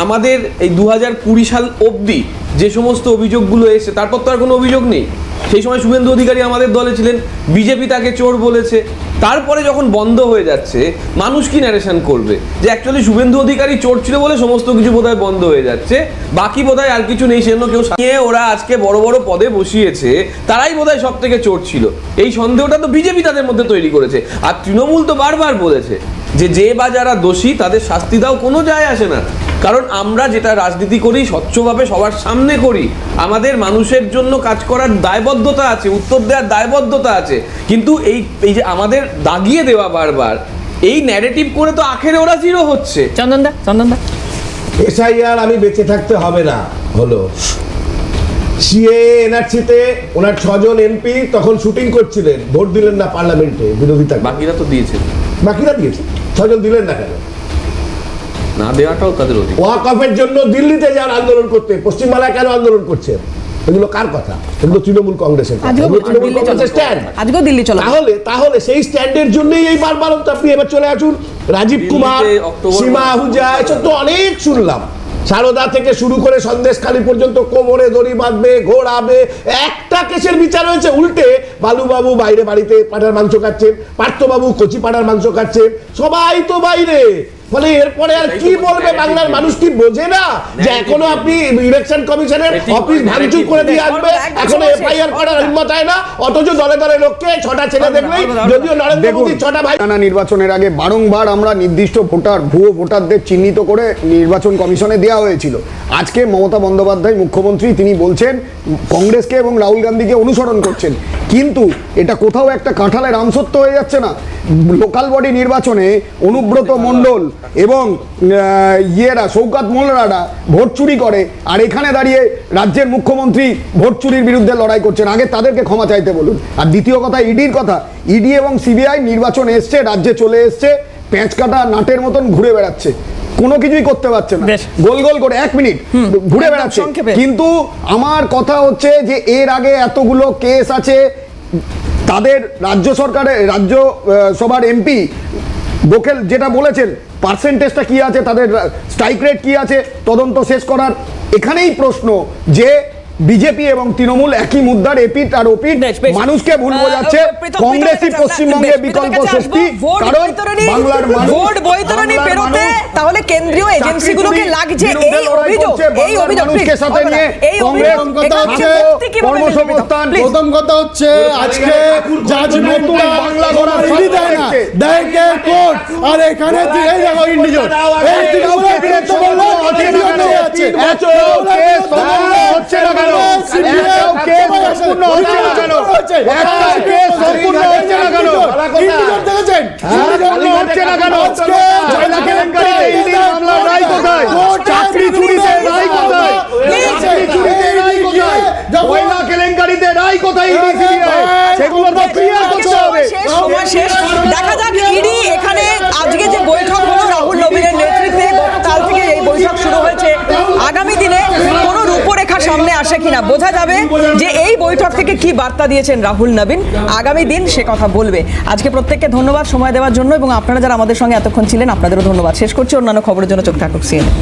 আমাদের এই 2020 সাল অবধি যে সমস্ত অভিযোগগুলো এসেছে, তারপর তো আর কোনো অভিযোগ নেই। সেই সময় শুভেন্দু অধিকারী আমাদের দলে ছিলেন, বিজেপি তাকে চোর বলেছে। তারপরে যখন বন্ধ হয়ে যাচ্ছে, মানুষ কি ন্যারেশন করবে যে অ্যাকচুয়ালি শুভেন্দু অধিকারী চোর ছিল বলে সমস্ত কিছু বোধহয় বন্ধ হয়ে যাচ্ছে, বাকি বোধহয় আর কিছু নেই। সেজন্য কেউ নিয়ে ওরা আজকে বড় বড় পদে বসিয়েছে, তারাই বোধহয় সব থেকে চোর ছিল। এই সন্দেহটা তো বিজেপি তাদের মধ্যে তৈরি করেছে। আর তৃণমূল তো বারবার বলেছে যে বা যারা দোষী তাদের শাস্তি দাও, কোনো যায় আসে না। কারণ আমরা যেটা রাজনীতি করি স্বচ্ছভাবে সবার সামনে করি, আমাদের মানুষের জন্য কাজ করার দায়বদ্ধতা আছে, উত্তর দেওয়ার দায়বদ্ধতা আছে। কিন্তু এই যে আমাদের দাগিয়ে দেওয়া বারবার এই ন্যারেটিভ করে তো আখেরে ওরা জিরো হচ্ছে। চন্দনদা এসআইআর আমি বেঁচে থাকতে হবে না হলো, সিএএ এনআরসিতে ওনার 6জন এমপি তখন শুটিং করছিলেন, ভোট দিলেন না পার্লামেন্টে বিরোধিতা, বাকিরা তো দিয়েছে, বাকিরা দিয়েছে, 6জন দিলেন না কেন? না দেওয়াটাও তাদের অধিকার। ওয়াকফের জন্য দিল্লিতে যান আন্দোলন করতে, পশ্চিমবাংলায় কেন আন্দোলন করছেন? এগুলো কার কথা? এগুলো তৃণমূল কংগ্রেসের কথা, এগুলো তৃণমূল কংগ্রেসের স্ট্যান্ড। আজকেও দিল্লি চলো। তাহলে সেই স্ট্যান্ডের জন্যই এই বারবার আপনি এবার চলে আসুন। রাজীব কুমার, সীমা আহুজা, এসব তো অনেক শুনলাম। সারদা থেকে শুরু করে সন্দেশখালী পর্যন্ত কোমরে দড়ি বাঁধবে, ঘোরাবে। একটা কেসের বিচার হয়েছে উল্টে, বালুবাবু বাইরে বাড়িতে পাঠার মাংস খাচ্ছেন, পার্থবাবু কচি পাঠার মাংস খাচ্ছেন, সবাই তো বাইরে। ফলে এরপরে আর কি বলবে বাংলার মানুষ? কি বোঝে না যে এখনো আপনি ইলেকশন কমিশনের অফিস ভাঙচুর করে দিয়ে আসবে, এখনো এফআইআর করার হিম্মত হয় না, অথচ দলে দলে লোককে 6টা ছেলে দেখলেই, যদিও নরেন্দ্র মোদী 6টা ভাই। নির্বাচনের আগে বারংবার আমরা নির্দিষ্ট ভোটার, ভুয়ো ভোটারদের চিহ্নিত করে নির্বাচন কমিশনে দেওয়া হয়েছিল। আজকে মমতা বন্দ্যোপাধ্যায় মুখ্যমন্ত্রী, তিনি বলছেন কংগ্রেসকে এবং রাহুল গান্ধীকে অনুসরণ করছেন। কিন্তু এটা কোথাও একটা কাঁঠালের আমসত্ব হয়ে যাচ্ছে না? লোকাল বডি নির্বাচনে অনুব্রত মণ্ডল এবং শওকত মোল্লারা ভোট চুরি করে, আর এখানে দাঁড়িয়ে রাজ্যের মুখ্যমন্ত্রী ভোট চুরির বিরুদ্ধে লড়াই করছেন। আগে তাদেরকে ক্ষমা চাইতে বলুন। আর দ্বিতীয় কথা, ইডির কথা। ইডি এবং সিবিআই নির্বাচন এসছে, রাজ্যে চলে এসছে, পেঁচ কাটা নাটের মতন ঘুরে বেড়াচ্ছে, কোনো কিছুই করতে পারছে না, গোল গোল করে 1 মিনিট ঘুরে বেড়াচ্ছে। কিন্তু আমার কথা হচ্ছে যে এর আগে এতগুলো কেস আছে, তাদের রাজ্য সরকারের, রাজ্য সভার এমপি গোখেল যেটা বলেছেন, পার্সেন্টেজটা কি আছে, তাদের স্ট্রাইক রেট কি আছে, তদন্ত শেষ করার। এখানেই প্রশ্ন যে বিজেপি এবং তৃণমূল একই মুদ্রার এপিট আর ওপিট, মানুষকে ভুল বোঝাচ্ছে। কংগ্রেসই পশ্চিমবঙ্গে বিকল্প শক্তি, কারণ বাংলার ভোট বৈতরণী পেরোতে তাহলে কেন্দ্রীয় এজেন্সিগুলোকে লাগছে এই অভিযোগ। মানুষকে সাথে নিয়ে কংগ্রেস কর্মসংস্থান। প্রথম কথা হচ্ছে আজকে জাজমেন্টটা বাংলা করার ইডি দেয় না, দেয় কে কোর্ট। আর এখানে এই দেখো ইন্ডিজোর, এই তৃণমূলের বিরুদ্ধে বললো ইন্ডিজোর আছে, এত কেস হচ্ছে না কেন? একটাও কেস সম্পূর্ণ হচ্ছে না কেন? একটাও কেস সম্পূর্ণ হচ্ছে না কেন? ইন্ডিজোর দেখেছেন হচ্ছে না কেন? জয়লা কেলেঙ্কারিতে ইডির মামলার রায় কোথায়? চাকরি চুরিতে রায় কোথায়? চাকরি চুরিতে রায় কোথায়? জয়লা কেলেঙ্কারিতে রায় কোথায়? ইডি সিবিআই সেগুলো তো ক্লিয়ার করতে হবে। দেখা যাক ইডি এখানে আজকে যে বৈঠক হলো রাহুল নবীনের নেতৃত্বে, গতকাল থেকে এই বৈঠক শুরু হয়েছে, আগামী দিনে কোনো রূপরেখা সামনে আসে কিনা বোঝা যাবে যে এই বৈঠক থেকে কি বার্তা দিয়েছেন রাহুল নবীন। আগামী দিন সে কথা বলবে। আজকে প্রত্যেককে ধন্যবাদ সময় দেওয়ার জন্য, এবং আপনারা যারা আমাদের সঙ্গে এতক্ষণ ছিলেন আপনাদেরও ধন্যবাদ। শেষ করছি, অন্যান্য খবরের জন্য চোখ থাকুক CNN।